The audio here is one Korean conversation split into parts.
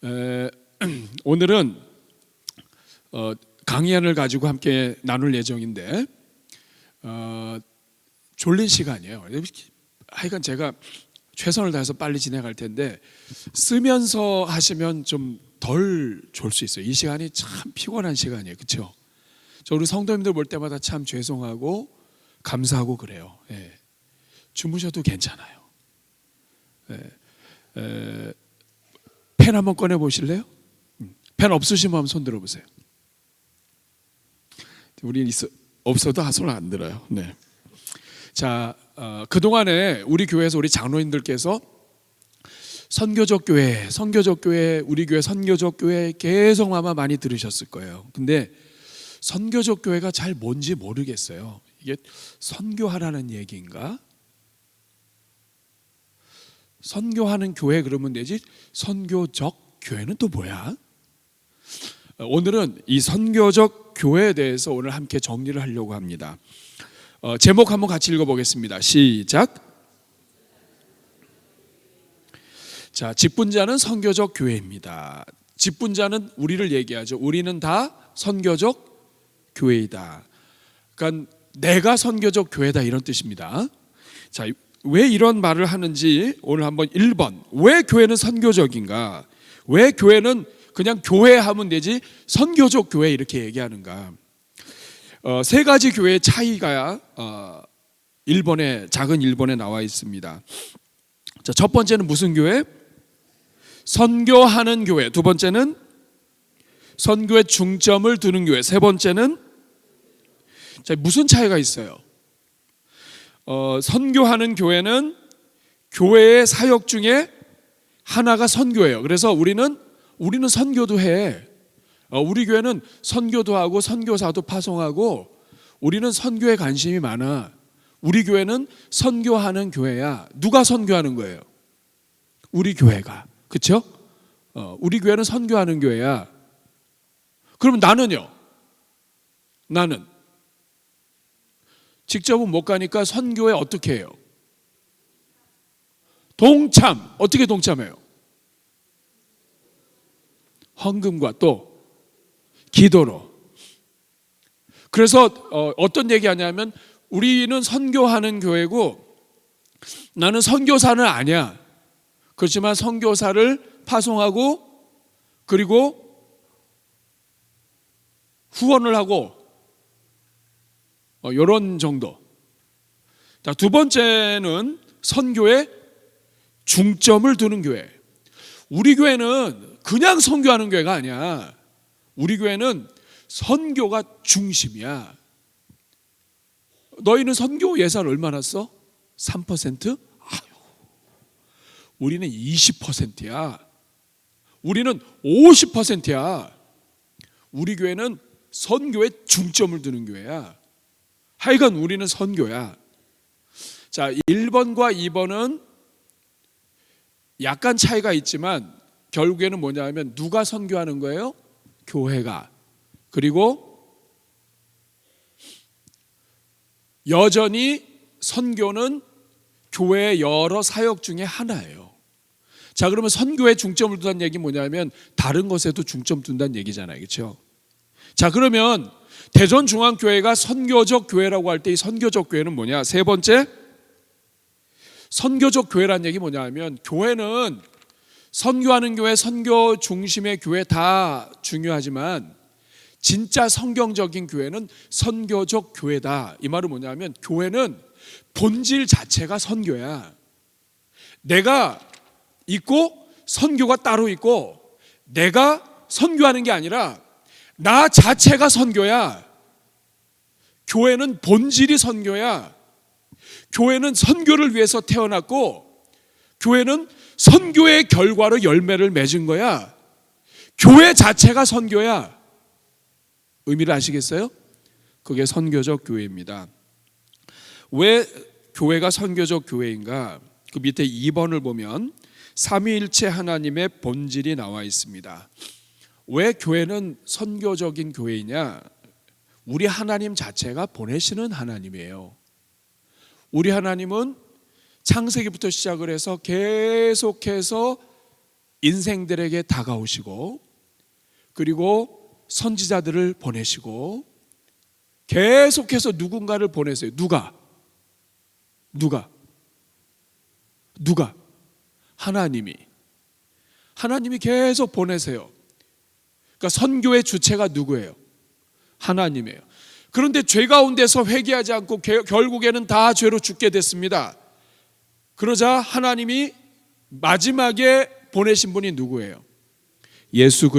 에, 오늘은 강의안을 가지고 함께 나눌 예정인데 졸린 시간이에요. 하여간 제가 최선을 다해서 빨리 진행할 텐데 쓰면서 하시면 좀 덜 졸 수 있어요. 이 시간이 참 피곤한 시간이에요. 그렇죠? 저 우리 성도님들 볼 때마다 참 죄송하고 감사하고 그래요. 예. 주무셔도 괜찮아요. 예. 펜 한번 꺼내 보실래요? 펜 없으시면 한번 손 들어보세요. 우리 없어도 손 안 들어요. 네. 자, 그동안에 우리 교회에서 우리 장로님들께서 선교적 교회, 우리 교회 선교적 교회 계속 아마 많이 들으셨을 거예요. 근데 선교적 교회가 잘 뭔지 모르겠어요. 이게 선교하라는 얘기인가? 선교하는 교회 그러면 되지 선교적 교회는 또 뭐야? 오늘은 이 선교적 교회에 대해서 오늘 함께 정리를 하려고 합니다. 제목 한번 같이 읽어보겠습니다. 시작. 자, 직분자는 선교적 교회입니다. 직분자는 우리를 얘기하죠. 우리는 다 선교적 교회이다. 그러니까 내가 선교적 교회다 이런 뜻입니다. 자, 왜 이런 말을 하는지 오늘 한번 1번 왜 교회는 선교적인가? 왜 교회는 그냥 교회 하면 되지 선교적 교회 이렇게 얘기하는가? 세 가지 교회의 차이가 작은 1번에 나와 있습니다. 자, 첫 번째는 무슨 교회? 선교하는 교회. 두 번째는 선교에 중점을 두는 교회. 세 번째는 자, 무슨 차이가 있어요? 선교하는 교회는 교회의 사역 중에 하나가 선교예요. 그래서 우리는 선교도 해. 우리 교회는 선교도 하고 선교사도 파송하고 우리는 선교에 관심이 많아. 우리 교회는 선교하는 교회야. 누가 선교하는 거예요? 우리 교회가. 그렇죠? 우리 교회는 선교하는 교회야. 그러면 나는요? 나는 직접은 못 가니까 선교에 어떻게 해요? 동참. 어떻게 동참해요? 헌금과 또 기도로. 그래서 어떤 얘기하냐면 우리는 선교하는 교회고 나는 선교사는 아니야. 그렇지만 선교사를 파송하고 그리고 후원을 하고 이런 정도. 자, 두 번째는 선교에 중점을 두는 교회. 우리 교회는 그냥 선교하는 교회가 아니야. 우리 교회는 선교가 중심이야. 너희는 선교 예산 얼마나 써? 3%? 아유, 우리는 20%야. 우리는 50%야. 우리 교회는 선교에 중점을 두는 교회야. 하여간 우리는 선교야. 자, 1번과 2번은 약간 차이가 있지만 결국에는 뭐냐면 누가 선교하는 거예요? 교회가. 그리고 여전히 선교는 교회의 여러 사역 중에 하나예요. 자, 그러면 선교에 중점을 둔다는 얘기 뭐냐면 다른 것에도 중점 둔다는 얘기잖아요. 그렇죠? 자, 그러면 대전중앙교회가 선교적 교회라고 할 때 이 선교적 교회는 뭐냐? 세 번째, 선교적 교회라는 얘기 뭐냐 하면 교회는 선교하는 교회, 선교 중심의 교회 다 중요하지만 진짜 성경적인 교회는 선교적 교회다. 이 말은 뭐냐 하면 교회는 본질 자체가 선교야. 내가 있고 선교가 따로 있고 내가 선교하는 게 아니라 나 자체가 선교야. 교회는 본질이 선교야. 교회는 선교를 위해서 태어났고 교회는 선교의 결과로 열매를 맺은 거야. 교회 자체가 선교야. 의미를 아시겠어요? 그게 선교적 교회입니다. 왜 교회가 선교적 교회인가? 그 밑에 2번을 보면 삼위일체 하나님의 본질이 나와 있습니다. 왜 교회는 선교적인 교회이냐? 우리 하나님 자체가 보내시는 하나님이에요. 우리 하나님은 창세기부터 시작을 해서 계속해서 인생들에게 다가오시고 그리고 선지자들을 보내시고 계속해서 누군가를 보내세요. 누가? 하나님이 계속 보내세요. 그러니까 선교의 주체가 누구예요? 하나님이에요. 그런데 죄 가운데서 회개하지 않고 결국에는 다 죄로 죽게 됐습니다. 그러자 하나님이 마지막에 보내신 분이 누구예요? 예수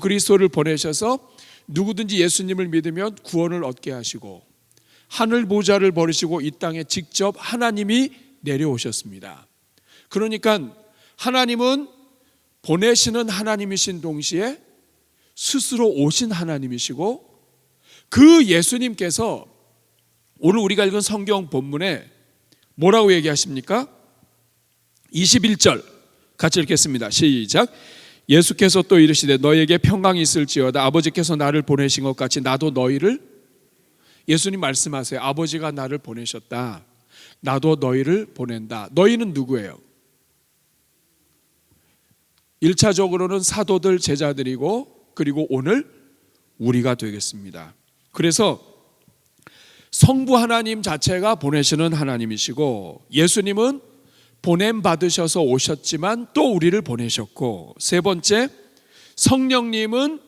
그리스도를 보내셔서 누구든지 예수님을 믿으면 구원을 얻게 하시고 하늘 보좌를 버리시고 이 땅에 직접 하나님이 내려오셨습니다. 그러니까 하나님은 보내시는 하나님이신 동시에 스스로 오신 하나님이시고 그 예수님께서 오늘 우리가 읽은 성경 본문에 뭐라고 얘기하십니까? 21절 같이 읽겠습니다. 시작. 예수께서 또 이르시되 너에게 평강이 있을지어다. 아버지께서 나를 보내신 것 같이 나도 너희를, 예수님 말씀하세요. 아버지가 나를 보내셨다. 나도 너희를 보낸다. 너희는 누구예요? 1차적으로는 사도들, 제자들이고 그리고 오늘 우리가 되겠습니다. 그래서 성부 하나님 자체가 보내시는 하나님이시고 예수님은 보냄 받으셔서 오셨지만 또 우리를 보내셨고, 세 번째, 성령님은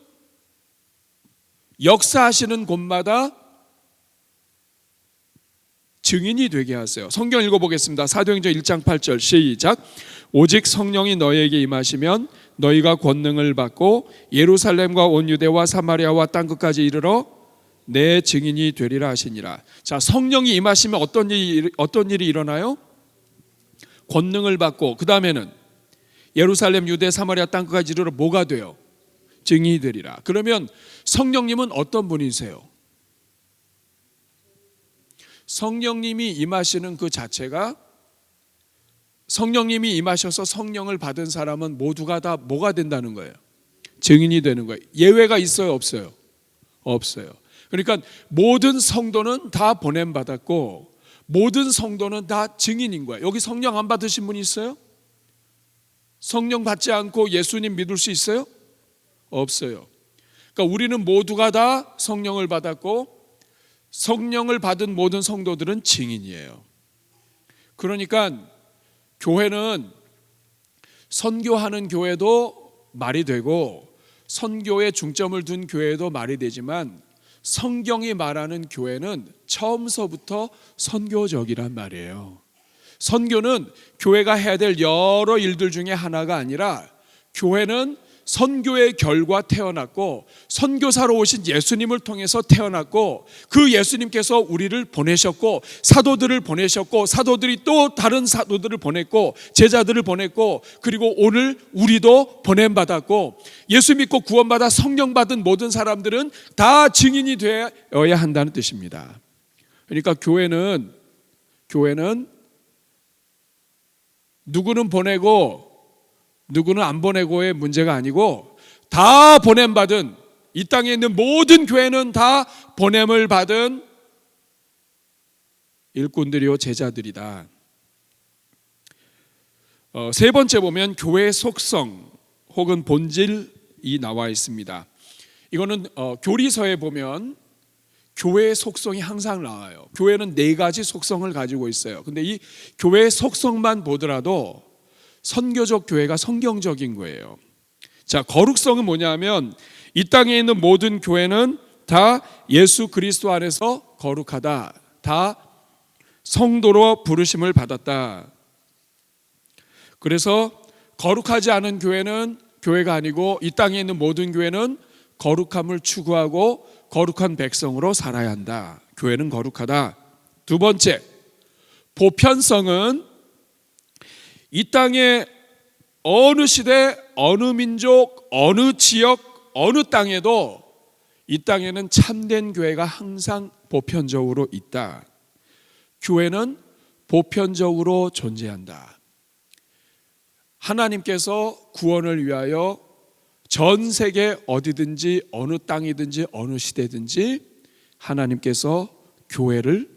역사하시는 곳마다 증인이 되게 하세요. 성경 읽어보겠습니다. 사도행전 1장 8절 시작. 오직 성령이 너희에게 임하시면 너희가 권능을 받고 예루살렘과 온 유대와 사마리아와 땅끝까지 이르러 내 증인이 되리라 하시니라. 자, 성령이 임하시면 어떤 일이 일어나요? 권능을 받고 그 다음에는 예루살렘, 유대, 사마리아 땅끝까지 이르러 뭐가 돼요? 증인이 되리라. 그러면 성령님은 어떤 분이세요? 성령님이 임하시는 그 자체가, 성령님이 임하셔서 성령을 받은 사람은 모두가 다 뭐가 된다는 거예요? 증인이 되는 거예요. 예외가 있어요? 없어요? 없어요. 그러니까 모든 성도는 다 보냄받았고 모든 성도는 다 증인인 거예요. 여기 성령 안 받으신 분이 있어요? 성령 받지 않고 예수님 믿을 수 있어요? 없어요. 그러니까 우리는 모두가 다 성령을 받았고 성령을 받은 모든 성도들은 증인이에요. 그러니까 교회는 선교하는 교회도 말이 되고 선교에 중점을 둔 교회도 말이 되지만 성경이 말하는 교회는 처음서부터 선교적이란 말이에요. 선교는 교회가 해야 될 여러 일들 중에 하나가 아니라 교회는 선교의 결과 태어났고 선교사로 오신 예수님을 통해서 태어났고 그 예수님께서 우리를 보내셨고 사도들을 보내셨고 사도들이 또 다른 사도들을 보냈고 제자들을 보냈고 그리고 오늘 우리도 보냄받았고 예수 믿고 구원받아 성령 받은 모든 사람들은 다 증인이 되어야 한다는 뜻입니다. 그러니까 교회는 누구는 보내고 누구는 안 보내고의 문제가 아니고 다 보냄받은, 이 땅에 있는 모든 교회는 다 보냄을 받은 일꾼들이요 제자들이다. 세 번째 보면 교회의 속성 혹은 본질이 나와 있습니다. 이거는 교리서에 보면 교회의 속성이 항상 나와요. 교회는 4가지 속성을 가지고 있어요. 근데 이 교회의 속성만 보더라도 선교적 교회가 성경적인 거예요. 자, 거룩성은 뭐냐면 이 땅에 있는 모든 교회는 다 예수 그리스도 안에서 거룩하다. 다 성도로 부르심을 받았다. 그래서 거룩하지 않은 교회는 교회가 아니고 이 땅에 있는 모든 교회는 거룩함을 추구하고 거룩한 백성으로 살아야 한다. 교회는 거룩하다. 두 번째, 보편성은 이 땅에 어느 시대, 어느 민족, 어느 지역, 어느 땅에도 이 땅에는 참된 교회가 항상 보편적으로 있다. 교회는 보편적으로 존재한다. 하나님께서 구원을 위하여 전 세계 어디든지 어느 땅이든지 어느 시대든지 하나님께서 교회를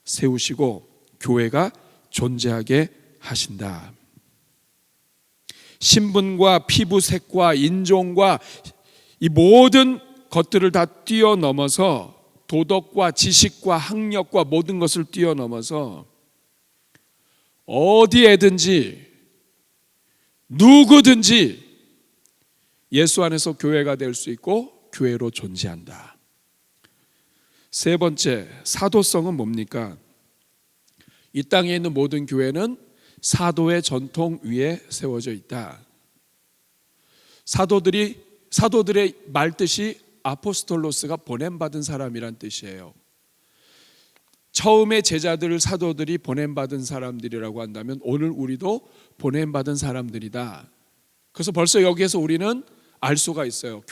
세우시고 교회가 존재하게 하신다. 신분과 피부색과 인종과 이 모든 것들을 다 뛰어넘어서 도덕과 지식과 학력과 모든 것을 뛰어넘어서 어디에든지 누구든지 예수 안에서 교회가 될 수 있고 교회로 존재한다. 세 번째, 사도성은 뭡니까? 이 땅에 있는 모든 교회는 사도의 전통 위에 세워져 있다. 사도들의 말뜻이 아포스톨로스가 보냄받은 사람이란 뜻이에요. 처음에 제자들을 사도들이 보냄받은 사람들이라고 한다면 오늘 우리도 보냄받은 사람들이다. 그래서 벌써 여기에서 우리는 알 수가 있어요.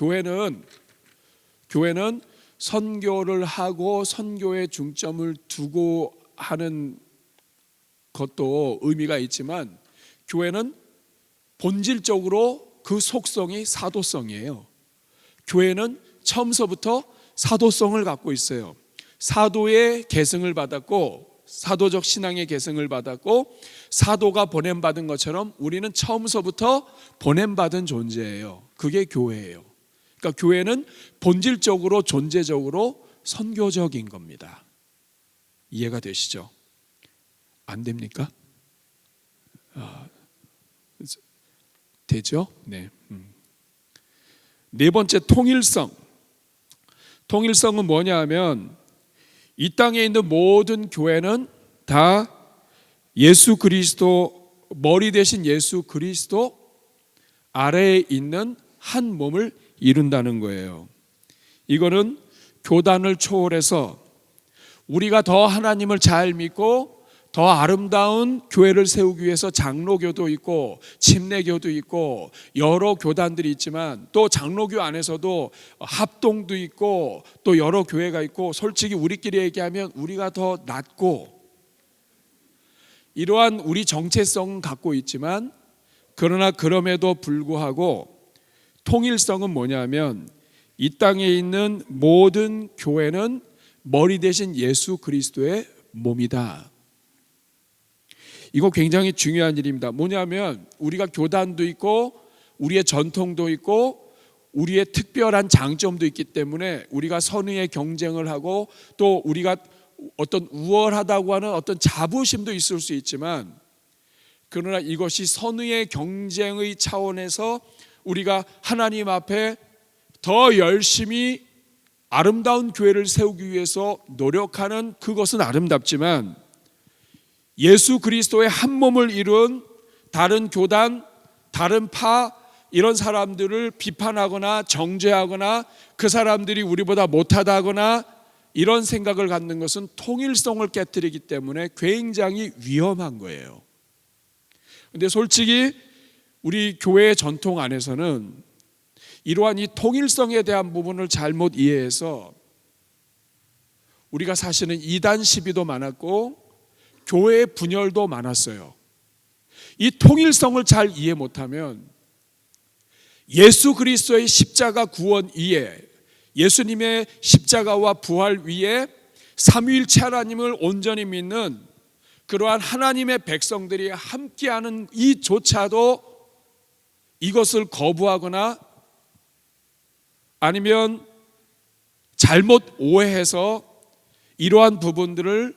교회는 선교를 하고 선교에 중점을 두고 하는 것도 의미가 있지만 교회는 본질적으로 그 속성이 사도성이에요. 교회는 처음서부터 사도성을 갖고 있어요. 사도의 계승을 받았고 사도적 신앙의 계승을 받았고 사도가 보냄받은 것처럼 우리는 처음서부터 보냄받은 존재예요. 그게 교회예요. 그러니까 교회는 본질적으로 존재적으로 선교적인 겁니다. 이해가 되시죠? 안 됩니까? 되죠? 네. 네 번째, 통일성. 통일성은 뭐냐 하면 이 땅에 있는 모든 교회는 다 예수 그리스도, 머리 대신 예수 그리스도 아래에 있는 한 몸을 이룬다는 거예요. 이거는 교단을 초월해서 우리가 더 하나님을 잘 믿고 더 아름다운 교회를 세우기 위해서 장로교도 있고 침례교도 있고 여러 교단들이 있지만 또 장로교 안에서도 합동도 있고 또 여러 교회가 있고 솔직히 우리끼리 얘기하면 우리가 더 낫고 이러한 우리 정체성은 갖고 있지만 그러나 그럼에도 불구하고 통일성은 뭐냐면 이 땅에 있는 모든 교회는 머리 대신 예수 그리스도의 몸이다. 이거 굉장히 중요한 일입니다. 뭐냐면 우리가 교단도 있고 우리의 전통도 있고 우리의 특별한 장점도 있기 때문에 우리가 선의의 경쟁을 하고 또 우리가 어떤 우월하다고 하는 어떤 자부심도 있을 수 있지만 그러나 이것이 선의의 경쟁의 차원에서 우리가 하나님 앞에 더 열심히 아름다운 교회를 세우기 위해서 노력하는 그것은 아름답지만 예수 그리스도의 한 몸을 이룬 다른 교단, 다른 파 이런 사람들을 비판하거나 정죄하거나 그 사람들이 우리보다 못하다거나 이런 생각을 갖는 것은 통일성을 깨뜨리기 때문에 굉장히 위험한 거예요. 근데 솔직히 우리 교회의 전통 안에서는 이러한 이 통일성에 대한 부분을 잘못 이해해서 우리가 사실은 이단 시비도 많았고 교회의 분열도 많았어요. 이 통일성을 잘 이해 못하면 예수 그리스도의 십자가 구원 위에 예수님의 십자가와 부활 위에 삼위일체 하나님을 온전히 믿는 그러한 하나님의 백성들이 함께하는 이조차도 이것을 거부하거나 아니면 잘못 오해해서 이러한 부분들을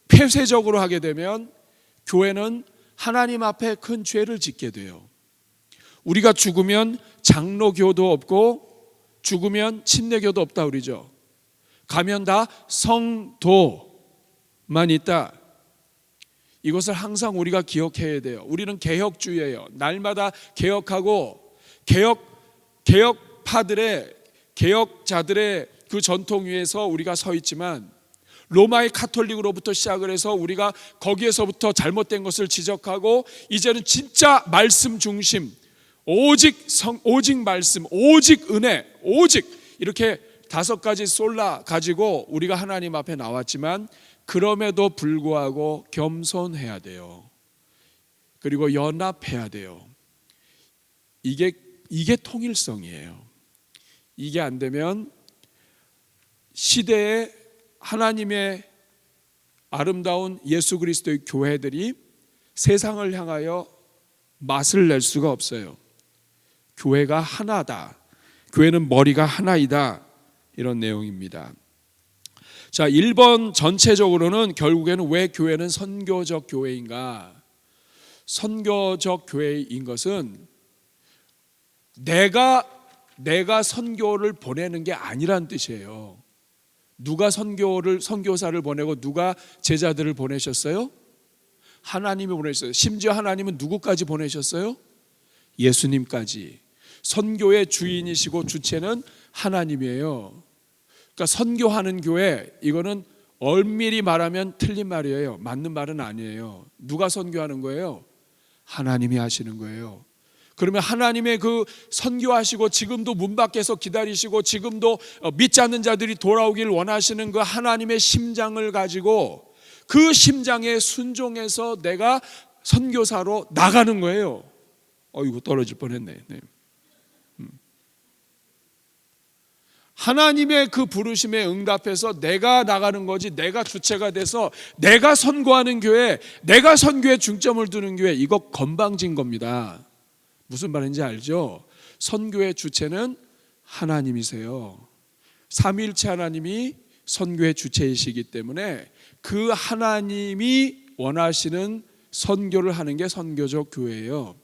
폐쇄적으로 하게 되면 교회는 하나님 앞에 큰 죄를 짓게 돼요. 우리가 죽으면 장로교도 없고 죽으면 침례교도 없다 그러죠. 가면 다 성도만 있다. 이것을 항상 우리가 기억해야 돼요. 우리는 개혁주의예요. 날마다 개혁하고 개혁파들의 개혁자들의 그 전통 위에서 우리가 서 있지만 로마의 카톨릭으로부터 시작을 해서 우리가 거기에서부터 잘못된 것을 지적하고 이제는 진짜 말씀 중심 오직 말씀 오직 은혜 오직 이렇게 5가지 솔라 가지고 우리가 하나님 앞에 나왔지만 그럼에도 불구하고 겸손해야 돼요. 그리고 연합해야 돼요. 이게 통일성이에요. 이게 안 되면 시대에 하나님의 아름다운 예수 그리스도의 교회들이 세상을 향하여 맛을 낼 수가 없어요. 교회가 하나다. 교회는 머리가 하나이다. 이런 내용입니다. 자, 1번 전체적으로는 결국에는 왜 교회는 선교적 교회인가? 선교적 교회인 것은 내가 선교를 보내는 게 아니란 뜻이에요. 누가 선교사를 보내고 누가 제자들을 보내셨어요? 하나님이 보내셨어요. 심지어 하나님은 누구까지 보내셨어요? 예수님까지. 선교의 주인이시고 주체는 하나님이에요. 그러니까 선교하는 교회, 이거는 엄밀히 말하면 틀린 말이에요. 맞는 말은 아니에요. 누가 선교하는 거예요? 하나님이 하시는 거예요. 그러면 하나님의 그 선교하시고 지금도 문 밖에서 기다리시고 지금도 믿지 않는 자들이 돌아오길 원하시는 그 하나님의 심장을 가지고 그 심장에 순종해서 내가 선교사로 나가는 거예요. 이거 떨어질 뻔했네. 네. 하나님의 그 부르심에 응답해서 내가 나가는 거지, 내가 주체가 돼서 내가 선교하는 교회, 내가 선교에 중점을 두는 교회, 이거 건방진 겁니다. 무슨 말인지 알죠? 선교의 주체는 하나님이세요. 삼위일체 하나님이 선교의 주체이시기 때문에 그 하나님이 원하시는 선교를 하는 게 선교적 교회예요.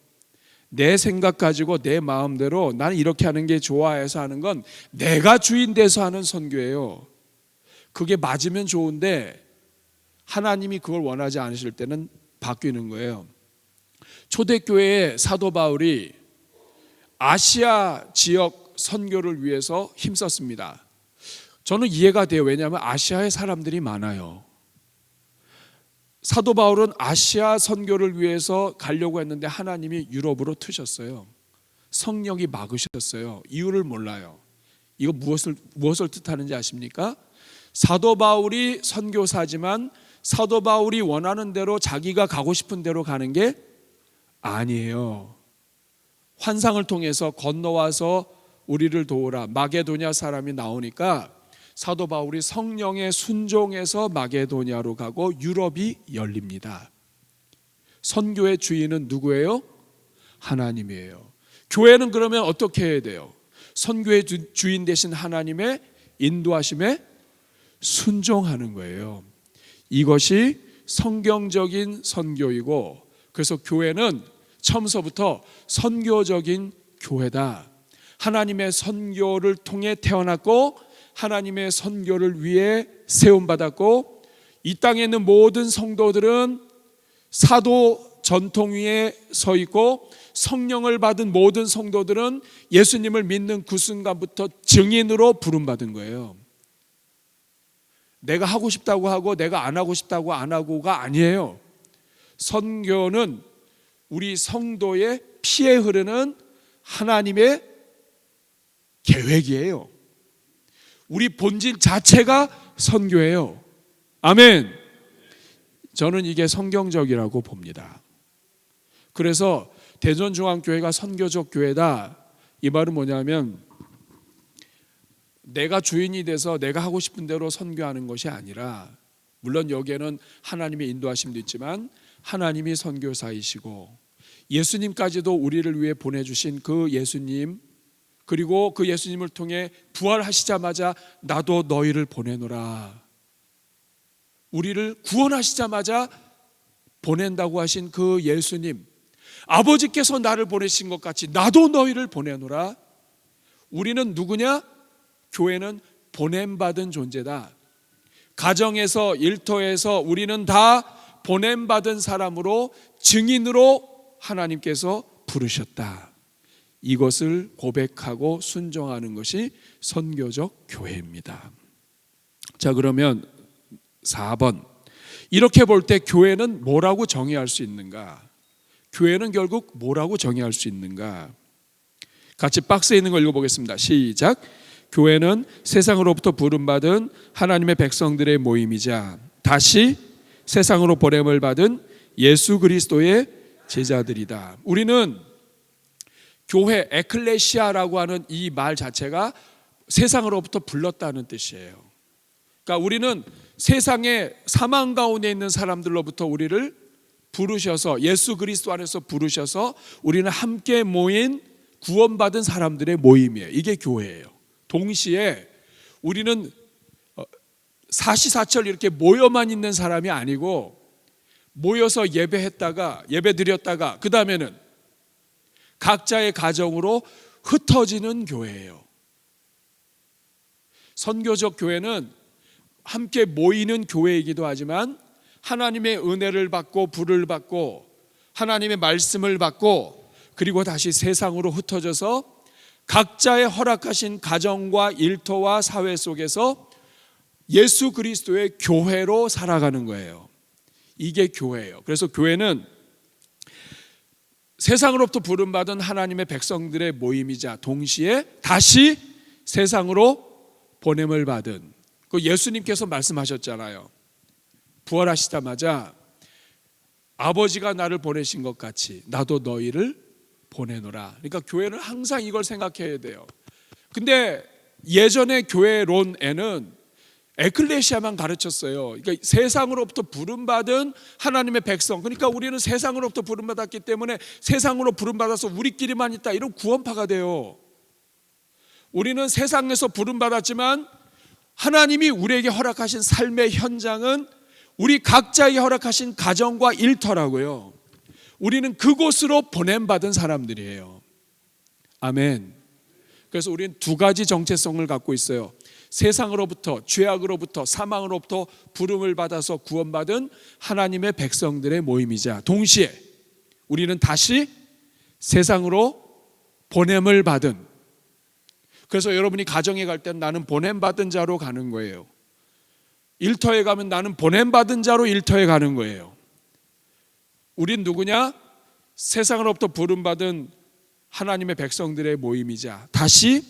내 생각 가지고 내 마음대로 나는 이렇게 하는 게 좋아해서 하는 건 내가 주인 돼서 하는 선교예요. 그게 맞으면 좋은데 하나님이 그걸 원하지 않으실 때는 바뀌는 거예요. 초대교회의 사도 바울이 아시아 지역 선교를 위해서 힘썼습니다. 저는 이해가 돼요. 왜냐하면 아시아에 사람들이 많아요. 사도 바울은 아시아 선교를 위해서 가려고 했는데 하나님이 유럽으로 트셨어요. 성령이 막으셨어요. 이유를 몰라요. 이거 무엇을 뜻하는지 아십니까? 사도 바울이 선교사지만 사도 바울이 원하는 대로 자기가 가고 싶은 대로 가는 게 아니에요. 환상을 통해서 건너와서 우리를 도우라, 마게도냐 사람이 나오니까 사도 바울이 성령에 순종해서 마게도냐로 가고 유럽이 열립니다. 선교의 주인은 누구예요? 하나님이에요. 교회는 그러면 어떻게 해야 돼요? 선교의 주인 되신 하나님의 인도하심에 순종하는 거예요. 이것이 성경적인 선교이고, 그래서 교회는 처음서부터 선교적인 교회다. 하나님의 선교를 통해 태어났고 하나님의 선교를 위해 세움받았고, 이 땅에 있는 모든 성도들은 사도 전통 위에 서 있고, 성령을 받은 모든 성도들은 예수님을 믿는 그 순간부터 증인으로 부름받은 거예요. 내가 하고 싶다고 하고 내가 안 하고 싶다고 안 하고가 아니에요. 선교는 우리 성도의 피에 흐르는 하나님의 계획이에요. 우리 본질 자체가 선교예요. 아멘. 저는 이게 성경적이라고 봅니다. 그래서 대전중앙교회가 선교적 교회다, 이 말은 뭐냐면 내가 주인이 돼서 내가 하고 싶은 대로 선교하는 것이 아니라, 물론 여기에는 하나님의 인도하심도 있지만 하나님이 선교사이시고 예수님까지도 우리를 위해 보내주신 그 예수님, 그리고 그 예수님을 통해 부활하시자마자 나도 너희를 보내노라, 우리를 구원하시자마자 보낸다고 하신 그 예수님, 아버지께서 나를 보내신 것 같이 나도 너희를 보내노라. 우리는 누구냐? 교회는 보냄받은 존재다. 가정에서 일터에서 우리는 다 보냄받은 사람으로, 증인으로 하나님께서 부르셨다. 이것을 고백하고 순종하는 것이 선교적 교회입니다. 자, 그러면 4번, 이렇게 볼 때 교회는 뭐라고 정의할 수 있는가? 교회는 결국 뭐라고 정의할 수 있는가? 같이 박스에 있는 걸 읽어보겠습니다. 시작. 교회는 세상으로부터 부름받은 하나님의 백성들의 모임이자 다시 세상으로 보냄을 받은 예수 그리스도의 제자들이다. 우리는 교회, 에클레시아라고 하는 이 말 자체가 세상으로부터 불렀다는 뜻이에요. 그러니까 우리는 세상의 사망 가운데 있는 사람들로부터 우리를 부르셔서 예수 그리스도 안에서 부르셔서 우리는 함께 모인 구원받은 사람들의 모임이에요. 이게 교회예요. 동시에 우리는 사시사철 이렇게 모여만 있는 사람이 아니고 모여서 예배했다가 예배 드렸다가 그 다음에는 각자의 가정으로 흩어지는 교회예요. 선교적 교회는 함께 모이는 교회이기도 하지만 하나님의 은혜를 받고 불을 받고 하나님의 말씀을 받고 그리고 다시 세상으로 흩어져서 각자의 허락하신 가정과 일터와 사회 속에서 예수 그리스도의 교회로 살아가는 거예요. 이게 교회예요. 그래서 교회는 세상으로부터 부름받은 하나님의 백성들의 모임이자 동시에 다시 세상으로 보냄을 받은, 그 예수님께서 말씀하셨잖아요. 부활하시자마자 아버지가 나를 보내신 것 같이 나도 너희를 보내노라. 그러니까 교회는 항상 이걸 생각해야 돼요. 근데 예전의 교회론에는 에클레시아만 가르쳤어요. 그러니까 세상으로부터 부름받은 하나님의 백성, 그러니까 우리는 세상으로부터 부름받았기 때문에 세상으로 부름받아서 우리끼리만 있다, 이런 구원파가 돼요. 우리는 세상에서 부름받았지만 하나님이 우리에게 허락하신 삶의 현장은 우리 각자에게 허락하신 가정과 일터라고요. 우리는 그곳으로 보냄받은 사람들이에요. 아멘. 그래서 우리는 두 가지 정체성을 갖고 있어요. 세상으로부터, 죄악으로부터, 사망으로부터 부름을 받아서 구원받은 하나님의 백성들의 모임이자 동시에 우리는 다시 세상으로 보냄을 받은, 그래서 여러분이 가정에 갈 때는 나는 보냄받은 자로 가는 거예요. 일터에 가면 나는 보냄받은 자로 일터에 가는 거예요. 우린 누구냐? 세상으로부터 부름받은 하나님의 백성들의 모임이자 다시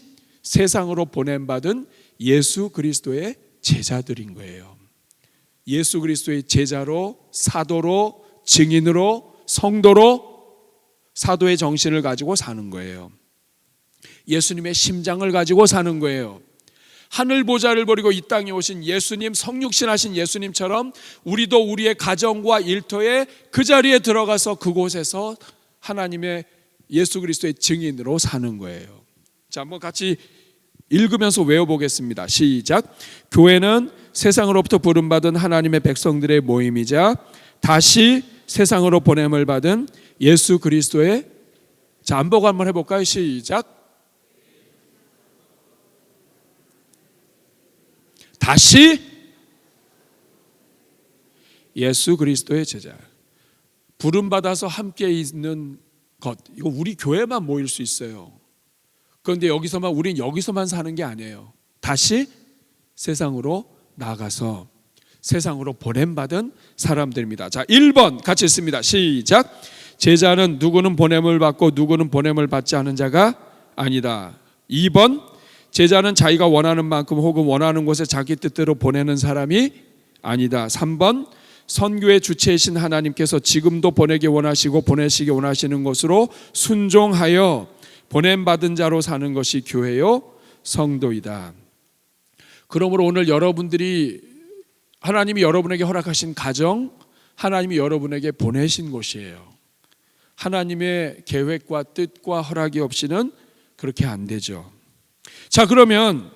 세상으로 보냄받은 예수 그리스도의 제자들인 거예요. 예수 그리스도의 제자로, 사도로, 증인으로, 성도로 사도의 정신을 가지고 사는 거예요. 예수님의 심장을 가지고 사는 거예요. 하늘 보좌를 버리고 이 땅에 오신 예수님, 성육신하신 예수님처럼 우리도 우리의 가정과 일터에 그 자리에 들어가서 그곳에서 하나님의 예수 그리스도의 증인으로 사는 거예요. 자, 한번 같이 읽으면서 외워보겠습니다. 시작. 교회는 세상으로부터 부름받은 하나님의 백성들의 모임이자 다시 세상으로 보냄을 받은 예수 그리스도의, 자, 안보고 한번 해볼까요? 시작. 다시 예수 그리스도의 제자. 부름받아서 함께 있는 것, 이거 우리 교회만 모일 수 있어요. 그런데 우린 여기서만 사는 게 아니에요. 다시 세상으로 나가서 세상으로 보냄받은 사람들입니다. 자, 1번 같이 읽습니다. 시작. 제자는 누구는 보냄을 받고 누구는 보냄을 받지 않은 자가 아니다. 2번, 제자는 자기가 원하는 만큼 혹은 원하는 곳에 자기 뜻대로 보내는 사람이 아니다. 3번, 선교의 주체이신 하나님께서 지금도 보내기 원하시고 보내시기 원하시는 것으로 순종하여 보냄받은 자로 사는 것이 교회요 성도이다. 그러므로 오늘 여러분들이, 하나님이 여러분에게 허락하신 가정, 하나님이 여러분에게 보내신 곳이에요. 하나님의 계획과 뜻과 허락이 없이는 그렇게 안 되죠. 자, 그러면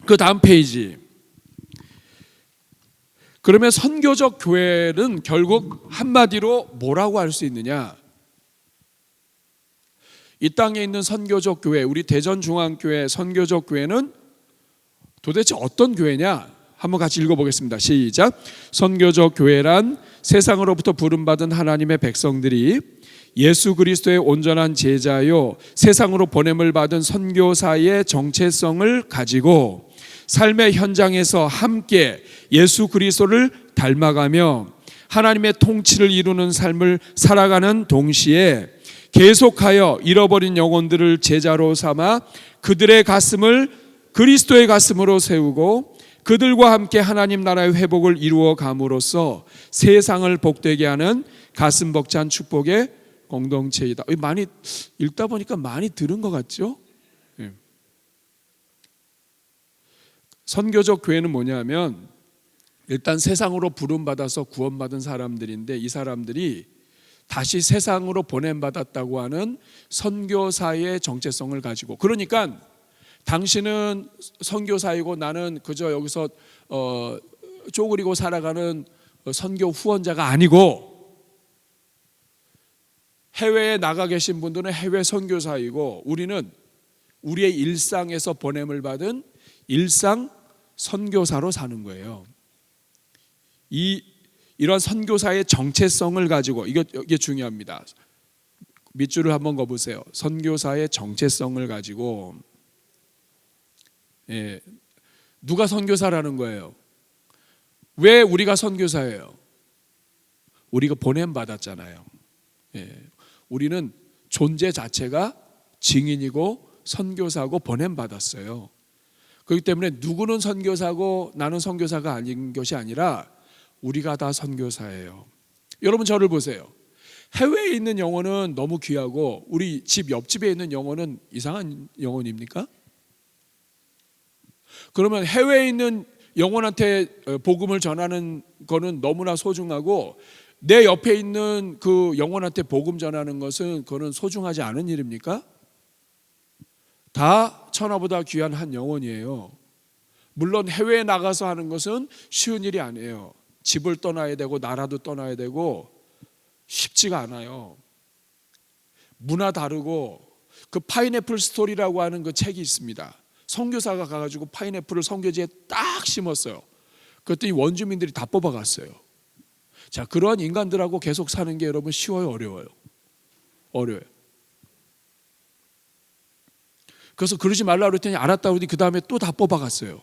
그 다음 페이지. 그러면 선교적 교회는 결국 한마디로 뭐라고 할 수 있느냐? 이 땅에 있는 선교적 교회, 우리 대전중앙교회 선교적 교회는 도대체 어떤 교회냐? 한번 같이 읽어보겠습니다. 시작. 선교적 교회란 세상으로부터 부름받은 하나님의 백성들이 예수 그리스도의 온전한 제자요 세상으로 보냄을 받은 선교사의 정체성을 가지고 삶의 현장에서 함께 예수 그리스도를 닮아가며 하나님의 통치를 이루는 삶을 살아가는 동시에 계속하여 잃어버린 영혼들을 제자로 삼아 그들의 가슴을 그리스도의 가슴으로 세우고 그들과 함께 하나님 나라의 회복을 이루어 감으로써 세상을 복되게 하는 가슴 벅찬 축복의 공동체이다. 많이 읽다 보니까 많이 들은 것 같죠? 선교적 교회는 뭐냐면 일단 세상으로 부름받아서 구원받은 사람들인데 이 사람들이 다시 세상으로 보냄받았다고 하는 선교사의 정체성을 가지고, 그러니까 당신은 선교사이고 나는 그저 여기서 쪼그리고 살아가는 선교 후원자가 아니고, 해외에 나가 계신 분들은 해외 선교사이고, 우리는 우리의 일상에서 보냄을 받은 일상 선교사로 사는 거예요. 이런 선교사의 정체성을 가지고, 이게 중요합니다. 밑줄을 한번 그어보세요. 선교사의 정체성을 가지고, 누가 선교사라는 거예요? 왜 우리가 선교사예요? 우리가 보냄 받았잖아요. 우리는 존재 자체가 증인이고 선교사고 보냄 받았어요. 그렇기 때문에 누구는 선교사고 나는 선교사가 아닌 것이 아니라 우리가 다 선교사예요. 여러분 저를 보세요. 해외에 있는 영혼은 너무 귀하고 우리 집 옆집에 있는 영혼은 이상한 영혼입니까? 그러면 해외에 있는 영혼한테 복음을 전하는 거는 너무나 소중하고, 내 옆에 있는 그 영혼한테 복음 전하는 것은 그거는 소중하지 않은 일입니까? 다 천하보다 귀한 한 영혼이에요. 물론 해외에 나가서 하는 것은 쉬운 일이 아니에요. 집을 떠나야 되고 나라도 떠나야 되고 쉽지가 않아요. 문화 다르고, 그 파인애플 스토리라고 하는 그 책이 있습니다. 선교사가 가가지고 파인애플을 선교지에 딱 심었어요. 그랬더니 원주민들이 다 뽑아갔어요. 자, 그러한 인간들하고 계속 사는 게 여러분 쉬워요, 어려워요? 어려워요. 그래서 그러지 말라 그랬더니 알았다고 하더니 그 다음에 또 다 뽑아갔어요.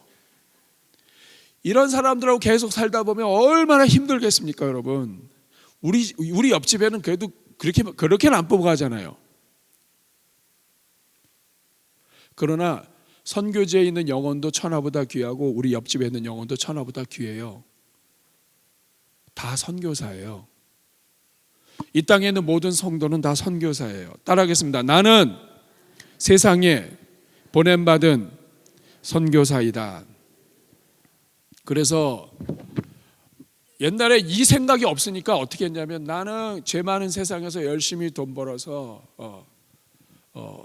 이런 사람들하고 계속 살다 보면 얼마나 힘들겠습니까, 여러분? 우리 옆집에는 그래도 그렇게는 안 뽑아가잖아요. 그러나 선교지에 있는 영혼도 천하보다 귀하고 우리 옆집에 있는 영혼도 천하보다 귀해요. 다 선교사예요. 이 땅에 있는 모든 성도는 다 선교사예요. 따라하겠습니다. 나는 세상에 보냄받은 선교사이다. 그래서 옛날에 이 생각이 없으니까 어떻게 했냐면, 나는 죄 많은 세상에서 열심히 돈 벌어서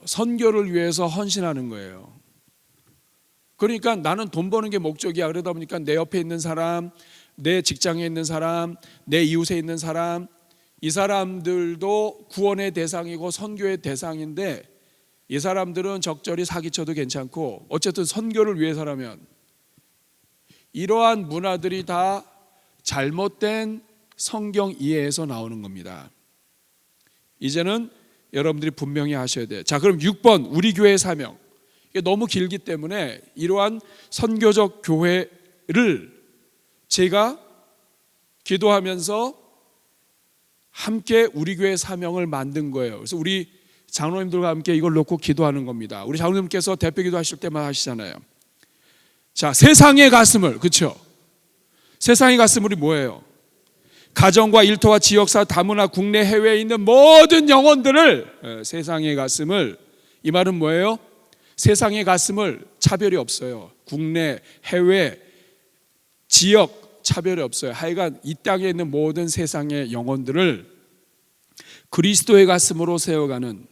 선교를 위해서 헌신하는 거예요. 그러니까 나는 돈 버는 게 목적이야. 그러다 보니까 내 옆에 있는 사람, 내 직장에 있는 사람, 내 이웃에 있는 사람, 이 사람들도 구원의 대상이고 선교의 대상인데, 이 사람들은 적절히 사기쳐도 괜찮고 어쨌든 선교를 위해서라면, 이러한 문화들이 다 잘못된 성경 이해에서 나오는 겁니다. 이제는 여러분들이 분명히 하셔야 돼요. 자, 그럼 6번 우리 교회의 사명. 이게 너무 길기 때문에 이러한 선교적 교회를 제가 기도하면서 함께 우리 교회 사명을 만든 거예요. 그래서 우리 장로님들과 함께 이걸 놓고 기도하는 겁니다. 우리 장로님께서 대표 기도하실 때만 하시잖아요. 자, 세상의 가슴을, 그렇죠? 세상의 가슴이 뭐예요? 가정과 일터와 지역사, 다문화, 국내, 해외에 있는 모든 영혼들을, 세상의 가슴을, 이 말은 뭐예요? 세상의 가슴을 차별이 없어요. 국내, 해외, 지역 차별이 없어요. 하여간 이 땅에 있는 모든 세상의 영혼들을 그리스도의 가슴으로 세워가는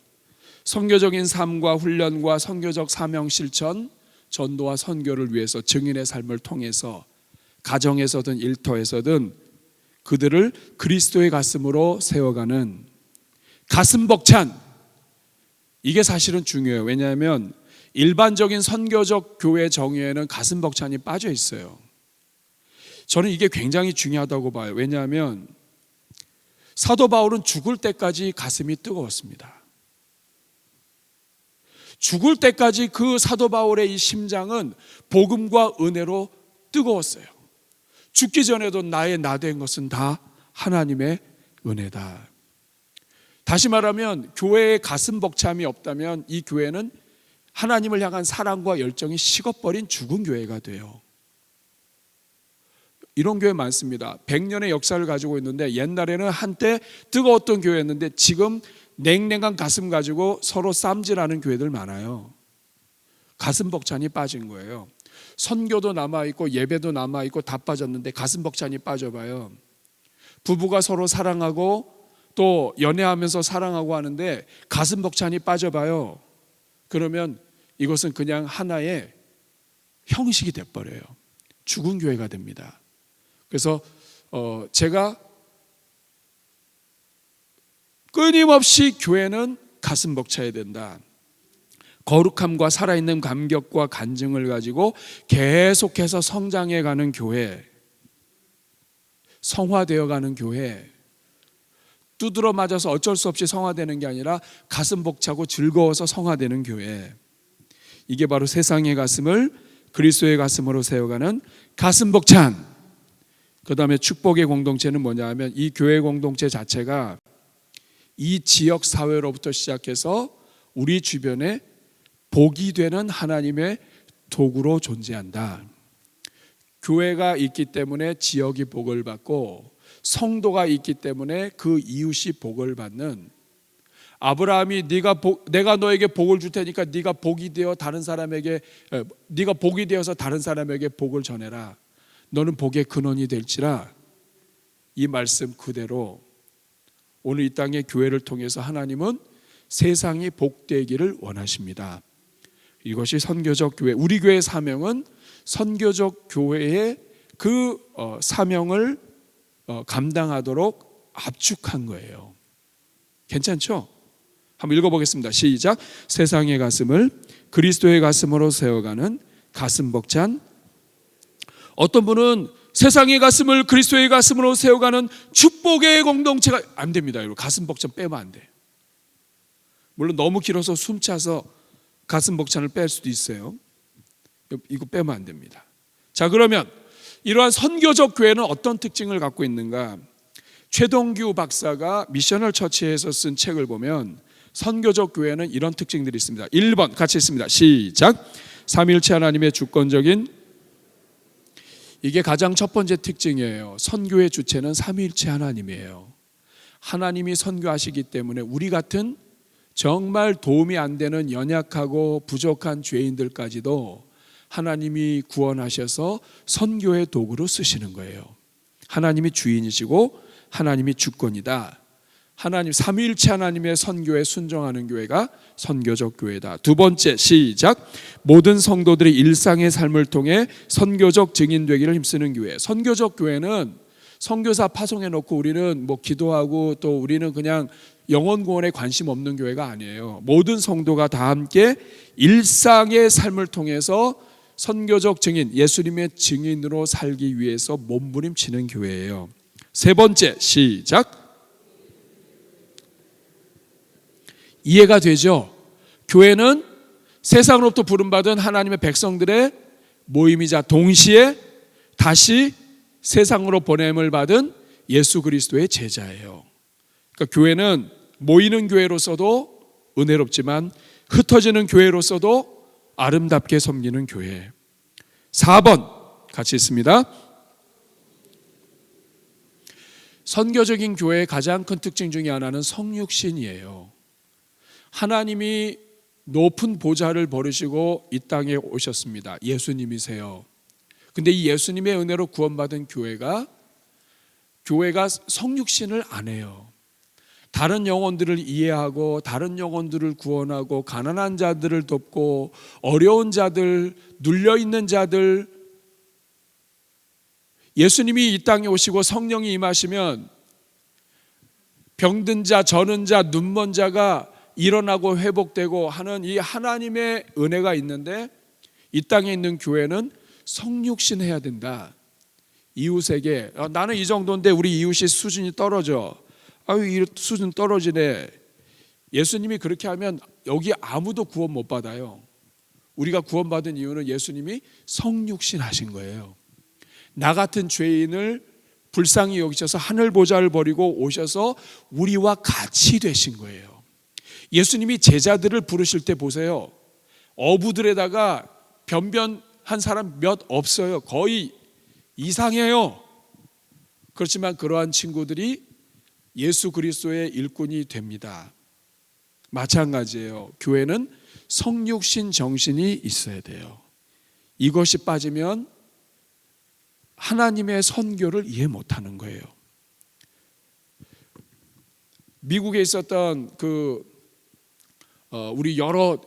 선교적인 삶과 훈련과 선교적 사명 실천, 전도와 선교를 위해서 증인의 삶을 통해서 가정에서든 일터에서든 그들을 그리스도의 가슴으로 세워가는 가슴 벅찬, 이게 사실은 중요해요. 왜냐하면 일반적인 선교적 교회 정의에는 가슴 벅찬이 빠져 있어요. 저는 이게 굉장히 중요하다고 봐요. 왜냐하면 사도 바울은 죽을 때까지 가슴이 뜨거웠습니다. 죽을 때까지 그 사도 바울의 이 심장은 복음과 은혜로 뜨거웠어요. 죽기 전에도 나의 나 된 것은 다 하나님의 은혜다. 다시 말하면 교회에 가슴 벅참이 없다면 이 교회는 하나님을 향한 사랑과 열정이 식어버린 죽은 교회가 돼요. 이런 교회 많습니다. 100년의 역사를 가지고 있는데 옛날에는 한때 뜨거웠던 교회였는데 지금 냉랭한 가슴 가지고 서로 쌈질하는 교회들 많아요. 가슴 벅찬이 빠진 거예요. 선교도 남아있고 예배도 남아있고 다 빠졌는데 가슴 벅찬이 빠져봐요. 부부가 서로 사랑하고 또 연애하면서 사랑하고 하는데 가슴 벅찬이 빠져봐요. 그러면 이것은 그냥 하나의 형식이 돼버려요. 죽은 교회가 됩니다. 그래서 제가 끊임없이 교회는 가슴 벅차야 된다. 거룩함과 살아있는 감격과 간증을 가지고 계속해서 성장해가는 교회, 성화되어가는 교회, 두드러 맞아서 어쩔 수 없이 성화되는 게 아니라 가슴 벅차고 즐거워서 성화되는 교회. 이게 바로 세상의 가슴을 그리스도의 가슴으로 세워가는 가슴 벅찬. 그 다음에 축복의 공동체는 뭐냐 하면 이 교회 공동체 자체가 이 지역 사회로부터 시작해서 우리 주변에 복이 되는 하나님의 도구로 존재한다. 교회가 있기 때문에 지역이 복을 받고 성도가 있기 때문에 그 이웃이 복을 받는, 아브라함이 내가 너에게 복을 줄 테니까 네가 복이 되어 다른 사람에게, 네가 복이 되어서 다른 사람에게 복을 전해라. 너는 복의 근원이 될지라. 이 말씀 그대로 오늘 이 땅의 교회를 통해서 하나님은 세상이 복되기를 원하십니다. 이것이 선교적 교회, 우리 교회의 사명은 선교적 교회의 그 사명을 감당하도록 압축한 거예요. 괜찮죠? 한번 읽어보겠습니다. 시작. 세상의 가슴을 그리스도의 가슴으로 세워가는 가슴 벅찬. 어떤 분은 세상의 가슴을 그리스도의 가슴으로 세워가는 축복의 공동체가 안 됩니다. 여러분, 가슴 벅찬 빼면 안 돼요. 물론 너무 길어서 숨차서 가슴 벅찬을 뺄 수도 있어요. 이거 빼면 안 됩니다. 자, 그러면 이러한 선교적 교회는 어떤 특징을 갖고 있는가? 최동규 박사가 미셔널 처치에서 쓴 책을 보면 선교적 교회는 이런 특징들이 있습니다. 1번 같이 있습니다. 시작. 삼위일체 하나님의 주권적인, 이게 가장 첫 번째 특징이에요. 선교의 주체는 삼위일체 하나님이에요. 하나님이 선교하시기 때문에 우리 같은 정말 도움이 안 되는 연약하고 부족한 죄인들까지도 하나님이 구원하셔서 선교의 도구로 쓰시는 거예요. 하나님이 주인이시고 하나님이 주권이다. 하나님 삼위일체 하나님의 선교에 순종하는 교회가 선교적 교회다. 두 번째, 시작. 모든 성도들이 일상의 삶을 통해 선교적 증인 되기를 힘쓰는 교회. 선교적 교회는 선교사 파송해 놓고 우리는 뭐 기도하고 또 우리는 그냥 영혼 구원에 관심 없는 교회가 아니에요. 모든 성도가 다 함께 일상의 삶을 통해서 선교적 증인, 예수님의 증인으로 살기 위해서 몸부림치는 교회예요. 세 번째, 시작. 이해가 되죠? 교회는 세상으로부터 부름받은 하나님의 백성들의 모임이자 동시에 다시 세상으로 보냄을 받은 예수 그리스도의 제자예요. 그러니까 교회는 모이는 교회로서도 은혜롭지만 흩어지는 교회로서도 아름답게 섬기는 교회. 4번 같이 있습니다. 선교적인 교회의 가장 큰 특징 중에 하나는 성육신이에요. 하나님이 높은 보좌를 버리시고 이 땅에 오셨습니다. 예수님이세요. 근데 이 예수님의 은혜로 구원받은 교회가 성육신을 안 해요. 다른 영혼들을 이해하고 다른 영혼들을 구원하고 가난한 자들을 돕고 어려운 자들, 눌려있는 자들, 예수님이 이 땅에 오시고 성령이 임하시면 병든 자, 저는 자, 눈먼 자가 일어나고 회복되고 하는 이 하나님의 은혜가 있는데 이 땅에 있는 교회는 성육신 해야 된다. 이웃에게 나는 이 정도인데 우리 이웃이 수준이 떨어져. 아유, 이 수준 떨어지네. 예수님이 그렇게 하면 여기 아무도 구원 못 받아요. 우리가 구원받은 이유는 예수님이 성육신 하신 거예요. 나 같은 죄인을 불쌍히 여기셔서 하늘 보좌를 버리고 오셔서 우리와 같이 되신 거예요. 예수님이 제자들을 부르실 때 보세요. 어부들에다가 변변한 사람 몇 없어요. 거의 이상해요. 그렇지만 그러한 친구들이 예수 그리스도의 일꾼이 됩니다. 마찬가지예요. 교회는 성육신 정신이 있어야 돼요. 이것이 빠지면 하나님의 선교를 이해 못하는 거예요. 미국에 있었던 우리 여러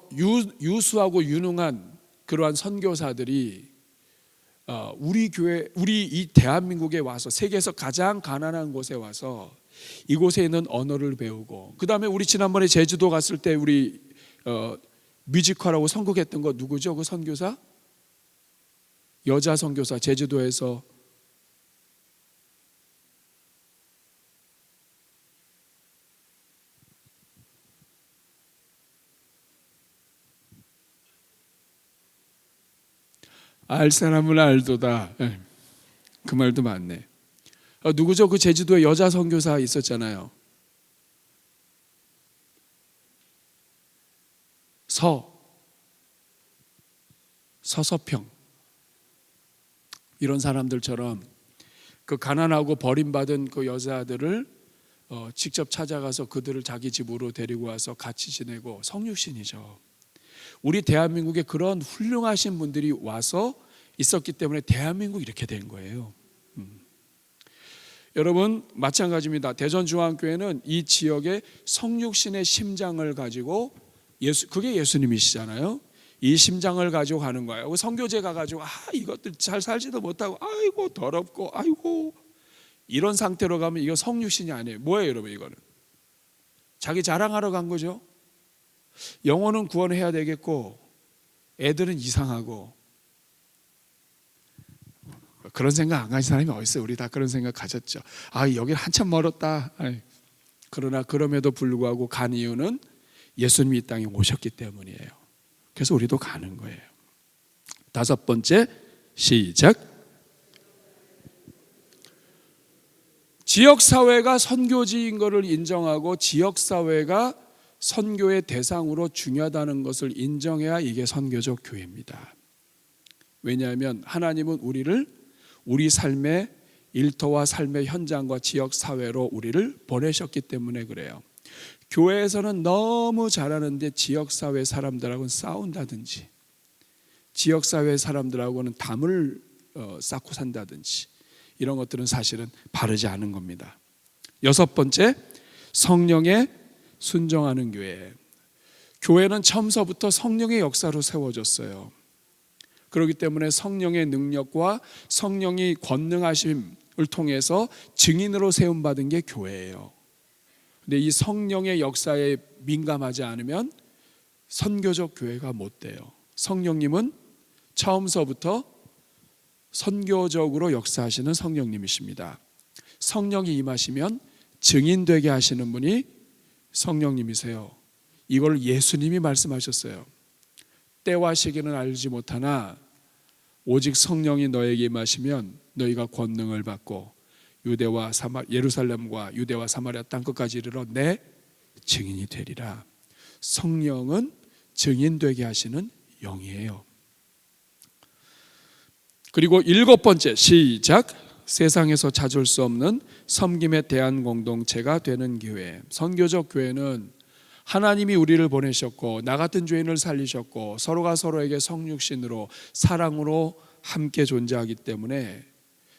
유수하고 유능한 그러한 선교사들이 우리 이 대한민국에 와서 세계에서 가장 가난한 곳에 와서 이곳에 있는 언어를 배우고, 그 다음에 우리 지난번에 제주도 갔을 때 우리 뮤지컬하고 선곡했던 거 누구죠? 그 선교사? 여자 선교사, 제주도에서 알 사람은 알도다. 그 말도 맞네. 누구죠? 그 제주도에 여자 선교사 있었잖아요. 서서평 이런 사람들처럼 그 가난하고 버림받은 그 여자들을 직접 찾아가서 그들을 자기 집으로 데리고 와서 같이 지내고, 성육신이죠. 우리 대한민국에 그런 훌륭하신 분들이 와서 있었기 때문에 대한민국이 이렇게 된 거예요. 여러분 마찬가지입니다. 대전중앙교회는 이 지역의 성육신의 심장을 가지고 그게 예수님이시잖아요. 이 심장을 가지고 가는 거예요. 선교제 가가지고 이것들 잘 살지도 못하고 아이고 더럽고 아이고 이런 상태로 가면 이거 성육신이 아니에요. 뭐예요 여러분? 이거는 자기 자랑하러 간 거죠. 영혼은 구원해야 되겠고 애들은 이상하고, 그런 생각 안 가진 사람이 어디 있어요? 우리 다 그런 생각 가졌죠. 여기 한참 멀었다. 그러나 그럼에도 불구하고 간 이유는 예수님이 이 땅에 오셨기 때문이에요. 그래서 우리도 가는 거예요. 5번째, 시작. 지역사회가 선교지인 것을 인정하고 지역사회가 선교의 대상으로 중요하다는 것을 인정해야 이게 선교적 교회입니다. 왜냐하면 하나님은 우리 삶의 일터와 삶의 현장과 지역사회로 우리를 보내셨기 때문에 그래요. 교회에서는 너무 잘하는데 지역사회 사람들하고는 싸운다든지, 지역사회 사람들하고는 담을 쌓고 산다든지, 이런 것들은 사실은 바르지 않은 겁니다. 6번째, 성령에 순종하는 교회. 교회는 처음서부터 성령의 역사로 세워졌어요. 그렇기 때문에 성령의 능력과 성령이 권능하심을 통해서 증인으로 세움받은 게 교회예요. 근데 이 성령의 역사에 민감하지 않으면 선교적 교회가 못 돼요. 성령님은 처음서부터 선교적으로 역사하시는 성령님이십니다. 성령이 임하시면 증인되게 하시는 분이 성령님이세요. 이걸 예수님이 말씀하셨어요. 때와 시기는 알지 못하나 오직 성령이 너에게 임하시면 너희가 권능을 받고 예루살렘과 유대와 사마리아 땅끝까지 이르러 내 증인이 되리라. 성령은 증인되게 하시는 영이에요. 그리고 7번째, 시작. 세상에서 찾을 수 없는 섬김의 대한 공동체가 되는 교회. 선교적 교회는 하나님이 우리를 보내셨고 나 같은 죄인을 살리셨고 서로가 서로에게 성육신으로 사랑으로 함께 존재하기 때문에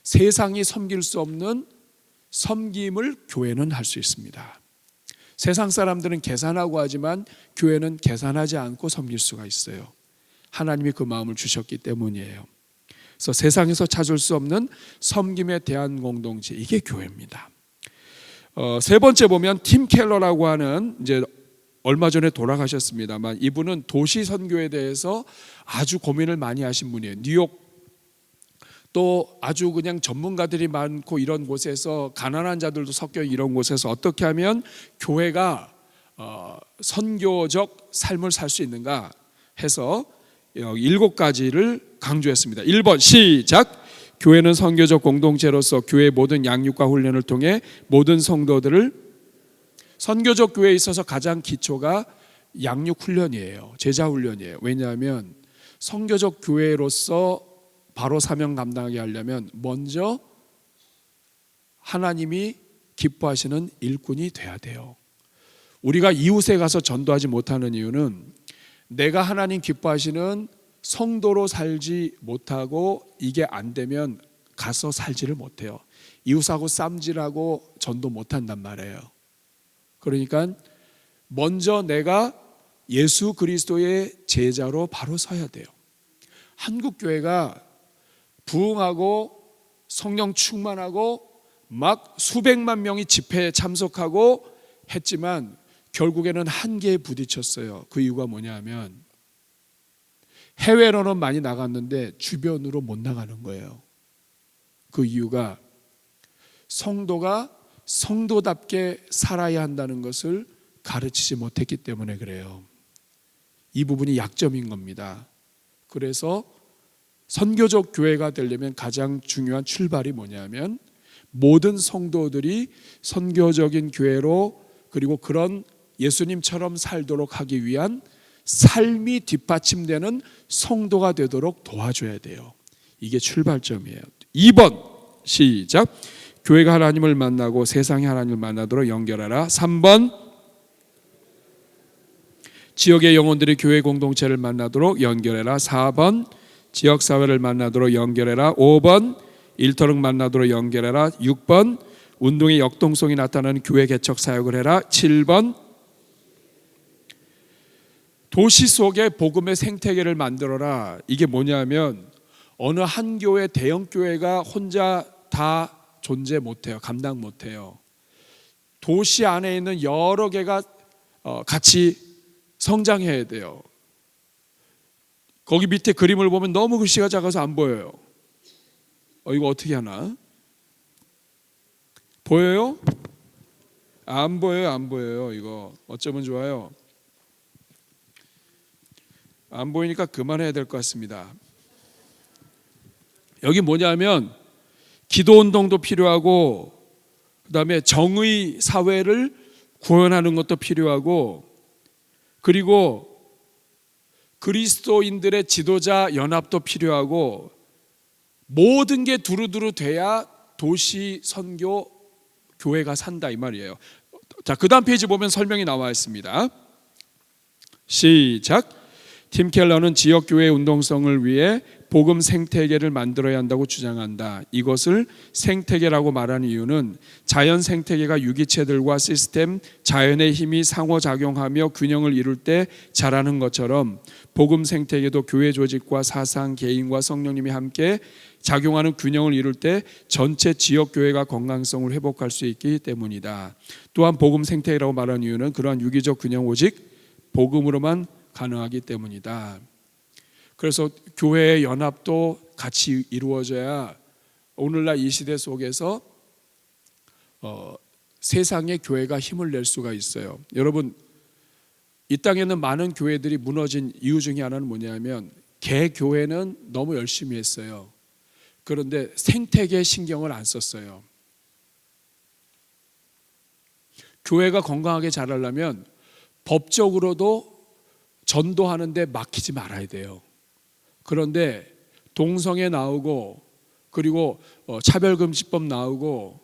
세상이 섬길 수 없는 섬김을 교회는 할 수 있습니다. 세상 사람들은 계산하고 하지만 교회는 계산하지 않고 섬길 수가 있어요. 하나님이 그 마음을 주셨기 때문이에요. 그래서 세상에서 찾을 수 없는 섬김에 대한 공동체, 이게 교회입니다. 3번째 보면 팀 켈러라고 하는, 이제 얼마 전에 돌아가셨습니다만 이분은 도시 선교에 대해서 아주 고민을 많이 하신 분이에요. 뉴욕 또 아주 그냥 전문가들이 많고 이런 곳에서 가난한 자들도 섞여 이런 곳에서 어떻게 하면 교회가 선교적 삶을 살 수 있는가 해서 7가지를 강조했습니다. 1번 시작. 교회는 선교적 공동체로서 교회의 모든 양육과 훈련을 통해 모든 성도들을, 선교적 교회에 있어서 가장 기초가 양육 훈련이에요. 제자 훈련이에요. 왜냐하면 선교적 교회로서 바로 사명 감당하게 하려면 먼저 하나님이 기뻐하시는 일꾼이 돼야 돼요. 우리가 이웃에 가서 전도하지 못하는 이유는 내가 하나님 기뻐하시는 성도로 살지 못하고 이게 안 되면 가서 살지를 못해요. 이웃하고 쌈질하고 전도 못한단 말이에요. 그러니까 먼저 내가 예수 그리스도의 제자로 바로 서야 돼요. 한국 교회가 부흥하고 성령 충만하고 막 수백만 명이 집회에 참석하고 했지만 결국에는 한계에 부딪혔어요. 그 이유가 뭐냐면 해외로는 많이 나갔는데 주변으로 못 나가는 거예요. 그 이유가 성도가 성도답게 살아야 한다는 것을 가르치지 못했기 때문에 그래요. 이 부분이 약점인 겁니다. 그래서 선교적 교회가 되려면 가장 중요한 출발이 뭐냐면 모든 성도들이 선교적인 교회로 그리고 그런 예수님처럼 살도록 하기 위한 삶이 뒷받침되는 성도가 되도록 도와줘야 돼요. 이게 출발점이에요. 2번 시작. 교회가 하나님을 만나고 세상이 하나님을 만나도록 연결하라. 3번 지역의 영혼들이 교회 공동체를 만나도록 연결해라. 4번 지역사회를 만나도록 연결해라. 5번 일터를 만나도록 연결해라. 6번 운동의 역동성이 나타나는 교회 개척 사역을 해라. 7번 도시 속에 복음의 생태계를 만들어라. 이게 뭐냐면 어느 한 교회 대형 교회가 혼자 다 존재 못해요. 감당 못해요. 도시 안에 있는 여러 개가 같이 성장해야 돼요. 거기 밑에 그림을 보면 너무 글씨가 작아서 안 보여요. 이거 어떻게 하나? 보여요? 안 보여요, 안 보여요. 이거 어쩌면 좋아요. 안 보이니까 그만해야 될 것 같습니다. 여기 뭐냐면 기도운동도 필요하고 그 다음에 정의 사회를 구현하는 것도 필요하고 그리고 그리스도인들의 지도자 연합도 필요하고 모든 게 두루두루 돼야 도시 선교 교회가 산다 이 말이에요. 자, 그 다음 페이지 보면 설명이 나와 있습니다. 시작. 팀 켈러는 지역교회 운동성을 위해 복음 생태계를 만들어야 한다고 주장한다. 이것을 생태계라고 말하는 이유는 자연 생태계가 유기체들과 시스템, 자연의 힘이 상호작용하며 균형을 이룰 때 자라는 것처럼 복음 생태계도 교회 조직과 사상, 개인과 성령님이 함께 작용하는 균형을 이룰 때 전체 지역교회가 건강성을 회복할 수 있기 때문이다. 또한 복음 생태계라고 말하는 이유는 그러한 유기적 균형 오직 복음으로만 가능하기 때문이다. 그래서 교회의 연합도 같이 이루어져야 오늘날 이 시대 속에서 세상의 교회가 힘을 낼 수가 있어요. 여러분, 이 땅에는 많은 교회들이 무너진 이유 중에 하나는 뭐냐면 개교회는 너무 열심히 했어요. 그런데 생태계 신경을 안 썼어요. 교회가 건강하게 자라려면 법적으로도 전도하는데 막히지 말아야 돼요. 그런데 동성애 나오고 그리고 차별금지법 나오고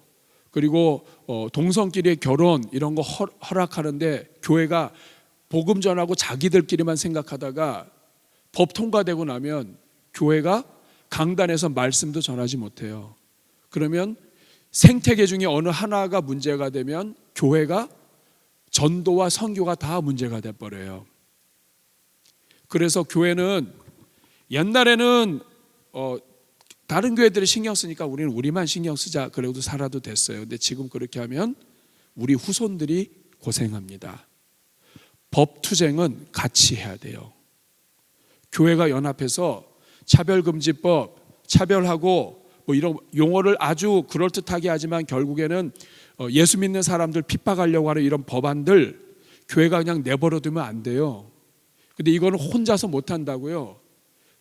그리고 동성끼리의 결혼 이런 거 허락하는데 교회가 복음 전하고 자기들끼리만 생각하다가 법 통과되고 나면 교회가 강단에서 말씀도 전하지 못해요. 그러면 생태계 중에 어느 하나가 문제가 되면 교회가 전도와 선교가 다 문제가 돼버려요. 그래서 교회는 옛날에는 다른 교회들이 신경 쓰니까 우리는 우리만 신경 쓰자 그래도 살아도 됐어요. 근데 지금 그렇게 하면 우리 후손들이 고생합니다. 법투쟁은 같이 해야 돼요. 교회가 연합해서 차별금지법, 차별하고 뭐 이런 용어를 아주 그럴듯하게 하지만 결국에는 예수 믿는 사람들 핍박하려고 하는 이런 법안들 교회가 그냥 내버려두면 안 돼요. 근데 이거는 혼자서 못 한다고요.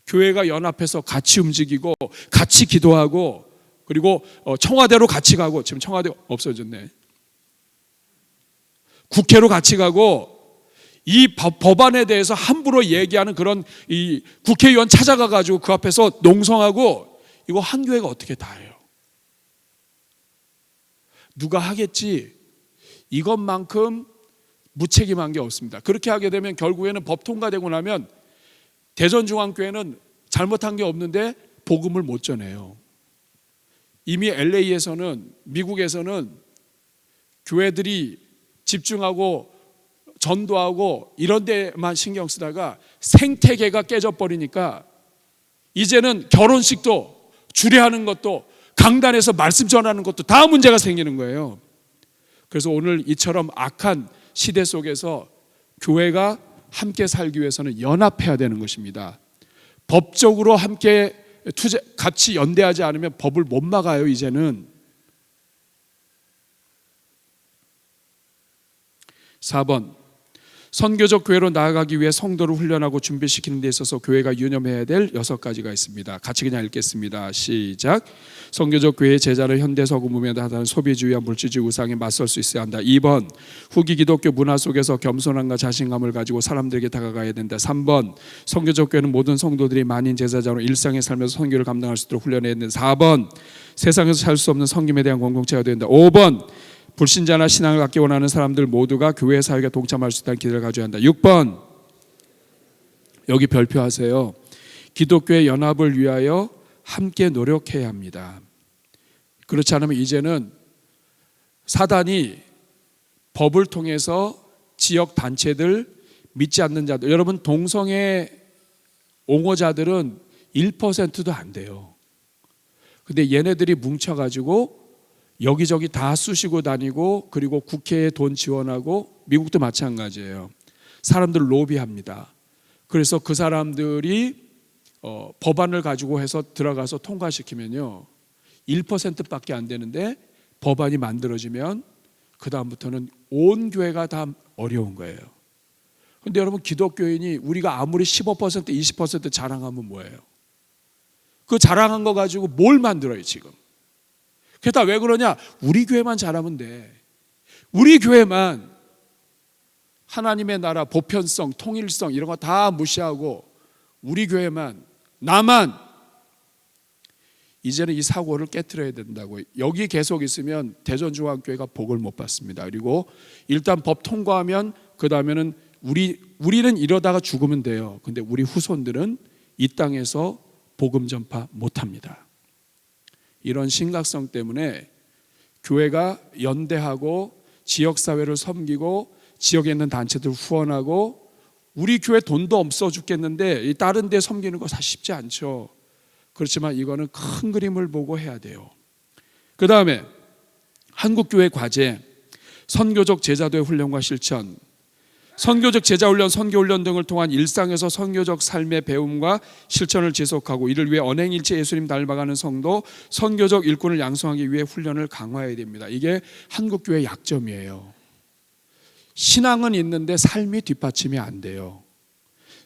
교회가 연합해서 같이 움직이고 같이 기도하고 그리고 청와대로 같이 가고 지금 청와대 없어졌네. 국회로 같이 가고 이 법안에 대해서 함부로 얘기하는 그런 이 국회의원 찾아가 가지고 그 앞에서 농성하고 이거 한 교회가 어떻게 다 해요? 누가 하겠지? 이것만큼 무책임한 게 없습니다. 그렇게 하게 되면 결국에는 법 통과되고 나면 대전중앙교회는 잘못한 게 없는데 복음을 못 전해요. 이미 LA에서는, 미국에서는 교회들이 집중하고 전도하고 이런 데만 신경 쓰다가 생태계가 깨져버리니까 이제는 결혼식도 주례하는 것도 강단에서 말씀 전하는 것도 다 문제가 생기는 거예요. 그래서 오늘 이처럼 악한 시대 속에서 교회가 함께 살기 위해서는 연합해야 되는 것입니다. 법적으로 함께 같이 연대하지 않으면 법을 못 막아요. 이제는 4번, 선교적 교회로 나아가기 위해 성도를 훈련하고 준비시키는 데 있어서 교회가 유념해야 될 6가지가 있습니다. 같이 그냥 읽겠습니다. 시작. 선교적 교회의 제자를 현대 서구 문명에 따른 소비주의와 물질주의 우상에 맞설 수 있어야 한다. 2번, 후기 기독교 문화 속에서 겸손함과 자신감을 가지고 사람들에게 다가가야 된다. 3번, 선교적 교회는 모든 성도들이 만인 제자자로 일상의 삶에서 선교를 감당할 수 있도록 훈련해야 된다. 4번, 세상에서 살 수 없는 성김에 대한 공동체가 된다. 5번, 불신자나 신앙을 갖기 원하는 사람들 모두가 교회 사역에 동참할 수 있다는 기대를 가져야 한다. 6번, 여기 별표하세요. 기독교의 연합을 위하여 함께 노력해야 합니다. 그렇지 않으면 이제는 사단이 법을 통해서 지역 단체들, 믿지 않는 자들, 여러분 동성애 옹호자들은 1%도 안 돼요. 근데 얘네들이 뭉쳐가지고 여기저기 다 쑤시고 다니고, 그리고 국회에 돈 지원하고, 미국도 마찬가지예요. 사람들 로비합니다. 그래서 그 사람들이 법안을 가지고 해서 들어가서 통과시키면요 1%밖에 안 되는데, 법안이 만들어지면 그 다음부터는 온 교회가 다 어려운 거예요. 근데 여러분, 기독교인이 우리가 아무리 15% 20% 자랑하면 뭐예요? 그 자랑한 거 가지고 뭘 만들어요 지금? 그게 다 왜 그러냐? 우리 교회만 잘하면 돼. 우리 교회만 하나님의 나라, 보편성, 통일성 이런 거 다 무시하고 우리 교회만, 나만, 이제는 이 사고를 깨트려야 된다고. 여기 계속 있으면 대전중앙교회가 복을 못 받습니다. 그리고 일단 법 통과하면 그 다음에는 우리는 이러다가 죽으면 돼요. 근데 우리 후손들은 이 땅에서 복음 전파 못합니다. 이런 심각성 때문에 교회가 연대하고 지역사회를 섬기고 지역에 있는 단체들 후원하고, 우리 교회 돈도 없어 죽겠는데 다른 데 섬기는 거 사실 쉽지 않죠. 그렇지만 이거는 큰 그림을 보고 해야 돼요. 그 다음에 한국교회 과제, 선교적 제자도의 훈련과 실천. 선교적 제자훈련, 선교훈련 등을 통한 일상에서 선교적 삶의 배움과 실천을 지속하고, 이를 위해 언행일체 예수님 닮아가는 성도, 선교적 일꾼을 양성하기 위해 훈련을 강화해야 됩니다. 이게 한국교회의 약점이에요. 신앙은 있는데 삶이 뒷받침이 안 돼요.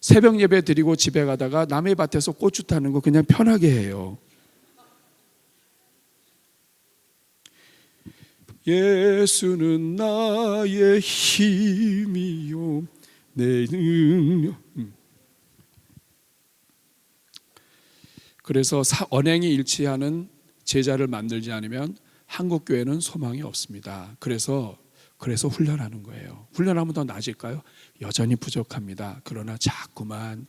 새벽 예배 드리고 집에 가다가 남의 밭에서 고추 타는 거 그냥 편하게 해요. 예수는 나의 힘이요 내 능력. 그래서 언행이 일치하는 제자를 만들지 않으면 한국교회는 소망이 없습니다. 그래서 훈련하는 거예요. 훈련하면 더 나아질까요? 여전히 부족합니다. 그러나 자꾸만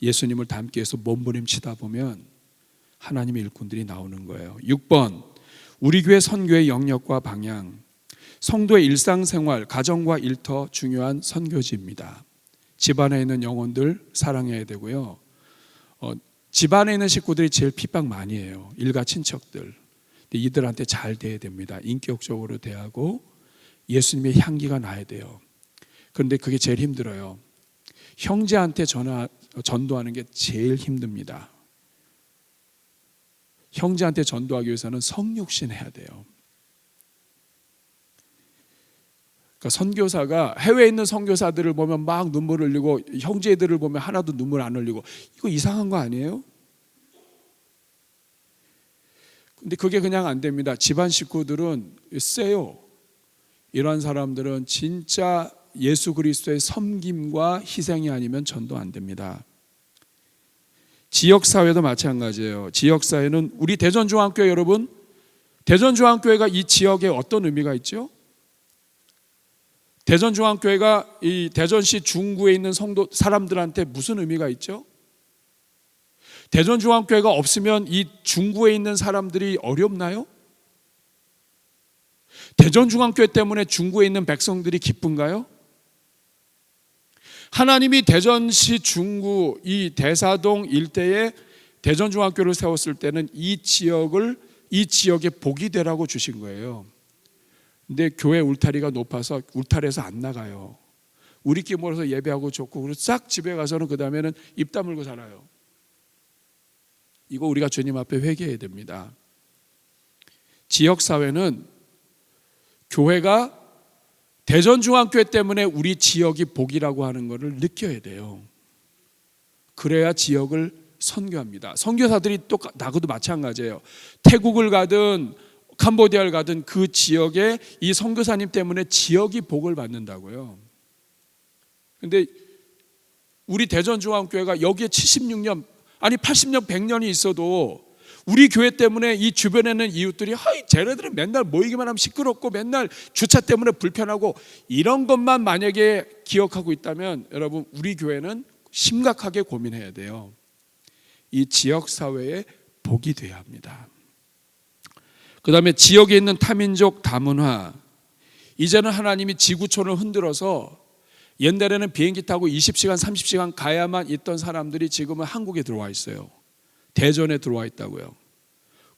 예수님을 닮기 위해서 몸부림치다 보면 하나님의 일꾼들이 나오는 거예요. 6번, 우리 교회 선교의 영역과 방향. 성도의 일상생활, 가정과 일터 중요한 선교지입니다. 집안에 있는 영혼들 사랑해야 되고요. 집안에 있는 식구들이 제일 핍박 많이 해요. 일가 친척들. 근데 이들한테 잘 대해야 됩니다. 인격적으로 대하고 예수님의 향기가 나야 돼요. 그런데 그게 제일 힘들어요. 형제한테 전도하는 게 제일 힘듭니다. 형제한테 전도하기 위해서는 성육신 해야 돼요. 그러니까 선교사가, 해외에 있는 선교사들을 보면 막 눈물 흘리고 형제들을 보면 하나도 눈물 안 흘리고, 이거 이상한 거 아니에요? 근데 그게 그냥 안 됩니다. 집안 식구들은 세요. 이런 사람들은 진짜 예수 그리스도의 섬김과 희생이 아니면 전도 안 됩니다. 지역사회도 마찬가지예요. 지역사회는 우리 대전중앙교회, 여러분, 대전중앙교회가 이 지역에 어떤 의미가 있죠? 대전중앙교회가 이 대전시 중구에 있는 성도 사람들한테 무슨 의미가 있죠? 대전중앙교회가 없으면 이 중구에 있는 사람들이 어렵나요? 대전중앙교회 때문에 중구에 있는 백성들이 기쁜가요? 하나님이 대전시 중구 이 대사동 일대에 대전중앙교회를 세웠을 때는 이 지역에 복이 되라고 주신 거예요. 근데 교회 울타리가 높아서 울타리에서 안 나가요. 우리끼리 모여서 예배하고 좋고 그리고 싹 집에 가서는 그 다음에는 입 다물고 살아요. 이거 우리가 주님 앞에 회개해야 됩니다. 지역사회는 교회가 대전중앙교회 때문에 우리 지역이 복이라고 하는 것을 느껴야 돼요. 그래야 지역을 선교합니다. 선교사들이 또 나하고도 마찬가지예요. 태국을 가든 캄보디아를 가든 그 지역에 이 선교사님 때문에 지역이 복을 받는다고요. 근데 우리 대전중앙교회가 여기에 76년 아니 80년 100년이 있어도 우리 교회 때문에 이 주변에 있는 이웃들이 쟤네들은 맨날 모이기만 하면 시끄럽고 맨날 주차 때문에 불편하고 이런 것만 만약에 기억하고 있다면 여러분 우리 교회는 심각하게 고민해야 돼요. 이 지역사회에 복이 돼야 합니다. 그 다음에 지역에 있는 타민족 다문화. 이제는 하나님이 지구촌을 흔들어서 옛날에는 비행기 타고 20시간 30시간 가야만 있던 사람들이 지금은 한국에 들어와 있어요. 대전에 들어와 있다고요.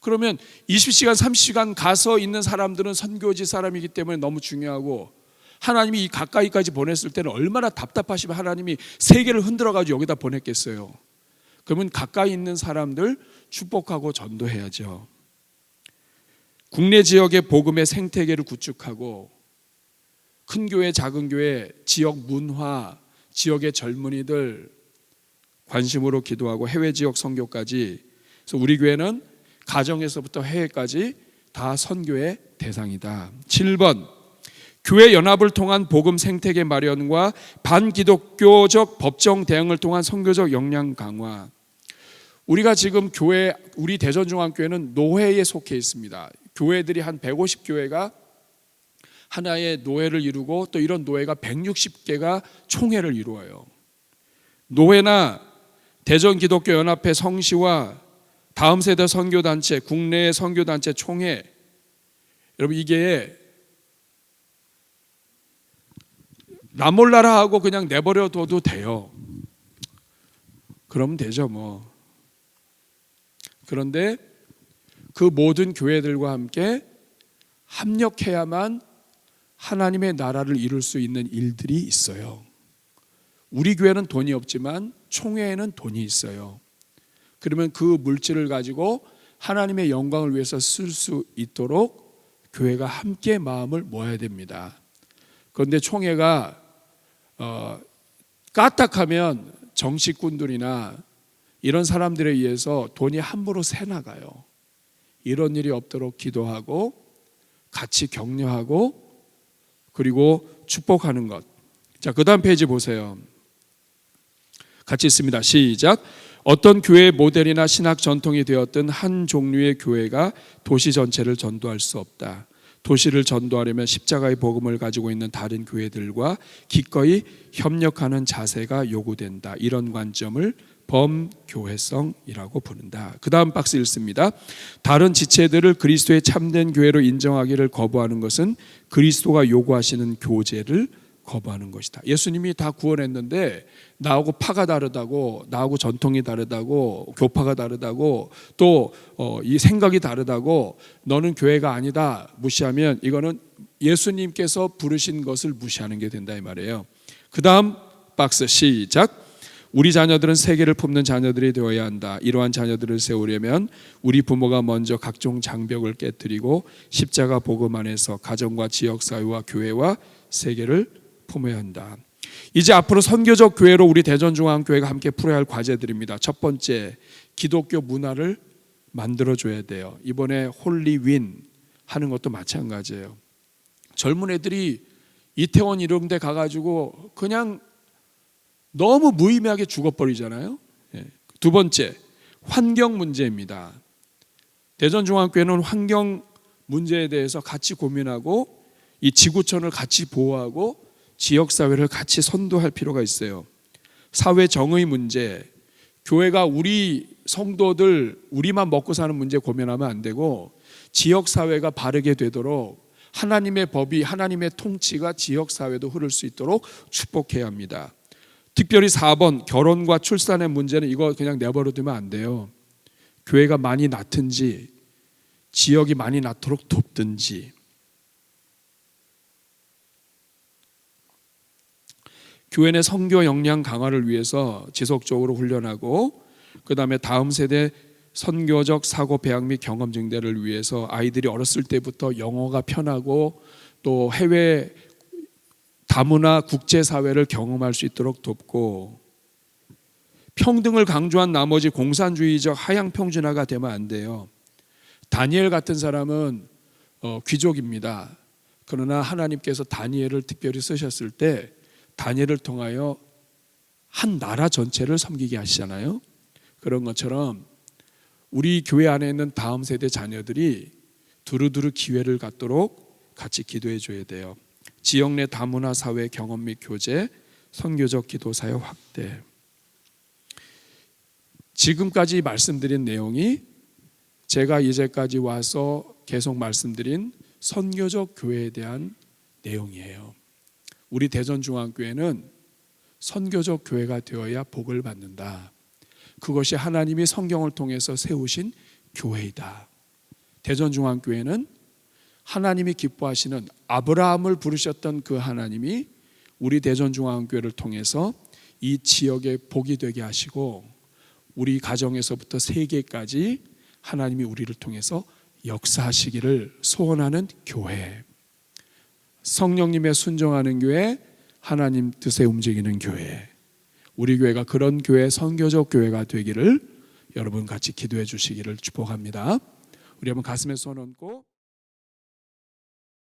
그러면 20시간 30시간 가서 있는 사람들은 선교지 사람이기 때문에 너무 중요하고 하나님이 이 가까이까지 보냈을 때는 얼마나 답답하시면 하나님이 세계를 흔들어가지고 여기다 보냈겠어요. 그러면 가까이 있는 사람들 축복하고 전도해야죠. 국내 지역의 복음의 생태계를 구축하고 큰 교회, 작은 교회, 지역 문화, 지역의 젊은이들 관심으로 기도하고 해외 지역 선교까지. 그래서 우리 교회는 가정에서부터 해외까지 다 선교의 대상이다. 7번 교회 연합을 통한 복음 생태계 마련과 반기독교적 법정 대응을 통한 선교적 역량 강화. 우리가 지금 교회, 우리 대전중앙교회는 노회에 속해 있습니다. 교회들이 한 150교회가 하나의 노회를 이루고 또 이런 노회가 160개가 총회를 이루어요. 노회나 대전기독교연합회 성시와 다음 세대 선교단체, 국내 선교단체 총회, 여러분 이게 나 몰라라 하고 그냥 내버려둬도 돼요. 그러면 되죠 뭐. 그런데 그 모든 교회들과 함께 합력해야만 하나님의 나라를 이룰 수 있는 일들이 있어요. 우리 교회는 돈이 없지만 총회에는 돈이 있어요. 그러면 그 물질을 가지고 하나님의 영광을 위해서 쓸 수 있도록 교회가 함께 마음을 모아야 됩니다. 그런데 총회가 까딱하면 정치꾼들이나 이런 사람들에 의해서 돈이 함부로 새나가요. 이런 일이 없도록 기도하고 같이 격려하고 그리고 축복하는 것. 자, 그 다음 페이지 보세요. 같이 있습니다. 시작. 어떤 교회의 모델이나 신학 전통이 되었던 한 종류의 교회가 도시 전체를 전도할 수 없다. 도시를 전도하려면 십자가의 복음을 가지고 있는 다른 교회들과 기꺼이 협력하는 자세가 요구된다. 이런 관점을 범교회성이라고 부른다. 그 다음 박스 읽습니다. 다른 지체들을 그리스도의 참된 교회로 인정하기를 거부하는 것은 그리스도가 요구하시는 교제를 거부하는 것이다. 예수님이 다 구원했는데 나하고 파가 다르다고, 나하고 전통이 다르다고, 교파가 다르다고, 또 이 생각이 다르다고 너는 교회가 아니다 무시하면 이거는 예수님께서 부르신 것을 무시하는 게 된다 이 말이에요. 그 다음 박스 시작. 우리 자녀들은 세계를 품는 자녀들이 되어야 한다. 이러한 자녀들을 세우려면 우리 부모가 먼저 각종 장벽을 깨뜨리고 십자가 복음 안에서 가정과 지역사회와 교회와 세계를 품어야 한다. 이제 앞으로 선교적 교회로 우리 대전중앙교회가 함께 풀어야 할 과제들입니다. 첫 번째, 기독교 문화를 만들어줘야 돼요. 이번에 홀리윈 하는 것도 마찬가지예요. 젊은 애들이 이태원 이런 데 가가지고 그냥 너무 무의미하게 죽어버리잖아요. 두 번째, 환경 문제입니다. 대전중앙교회는 환경 문제에 대해서 같이 고민하고 이 지구촌을 같이 보호하고 지역사회를 같이 선도할 필요가 있어요. 사회 정의 문제, 교회가 우리 성도들 우리만 먹고 사는 문제 고민하면 안 되고 지역사회가 바르게 되도록 하나님의 법이, 하나님의 통치가 지역사회도 흐를 수 있도록 축복해야 합니다. 특별히 4번 결혼과 출산의 문제는 이거 그냥 내버려 두면 안 돼요. 교회가 많이 낳든지 지역이 많이 낳도록 돕든지. 교회 내 선교 역량 강화를 위해서 지속적으로 훈련하고, 그 다음에 다음 세대 선교적 사고 배양 및 경험 증대를 위해서 아이들이 어렸을 때부터 영어가 편하고 또 해외 다문화 국제사회를 경험할 수 있도록 돕고, 평등을 강조한 나머지 공산주의적 하향평준화가 되면 안 돼요. 다니엘 같은 사람은 귀족입니다. 그러나 하나님께서 다니엘을 특별히 쓰셨을 때 다니엘을 통하여 한 나라 전체를 섬기게 하시잖아요. 그런 것처럼 우리 교회 안에 있는 다음 세대 자녀들이 두루두루 기회를 갖도록 같이 기도해 줘야 돼요. 지역 내 다문화 사회 경험 및 교제, 선교적 기도 사역 확대. 지금까지 말씀드린 내용이 제가 이제까지 와서 계속 말씀드린 선교적 교회에 대한 내용이에요. 우리 대전중앙교회는 선교적 교회가 되어야 복을 받는다. 그것이 하나님이 성경을 통해서 세우신 교회이다. 대전중앙교회는 하나님이 기뻐하시는 아브라함을 부르셨던 그 하나님이 우리 대전중앙교회를 통해서 이 지역에 복이 되게 하시고 우리 가정에서부터 세계까지 하나님이 우리를 통해서 역사하시기를 소원하는 교회. 성령님의 순종하는 교회, 하나님 뜻에 움직이는 교회. 우리 교회가 그런 교회, 선교적 교회가 되기를 여러분 같이 기도해 주시기를 축복합니다. 우리 한번 가슴에 손 얹고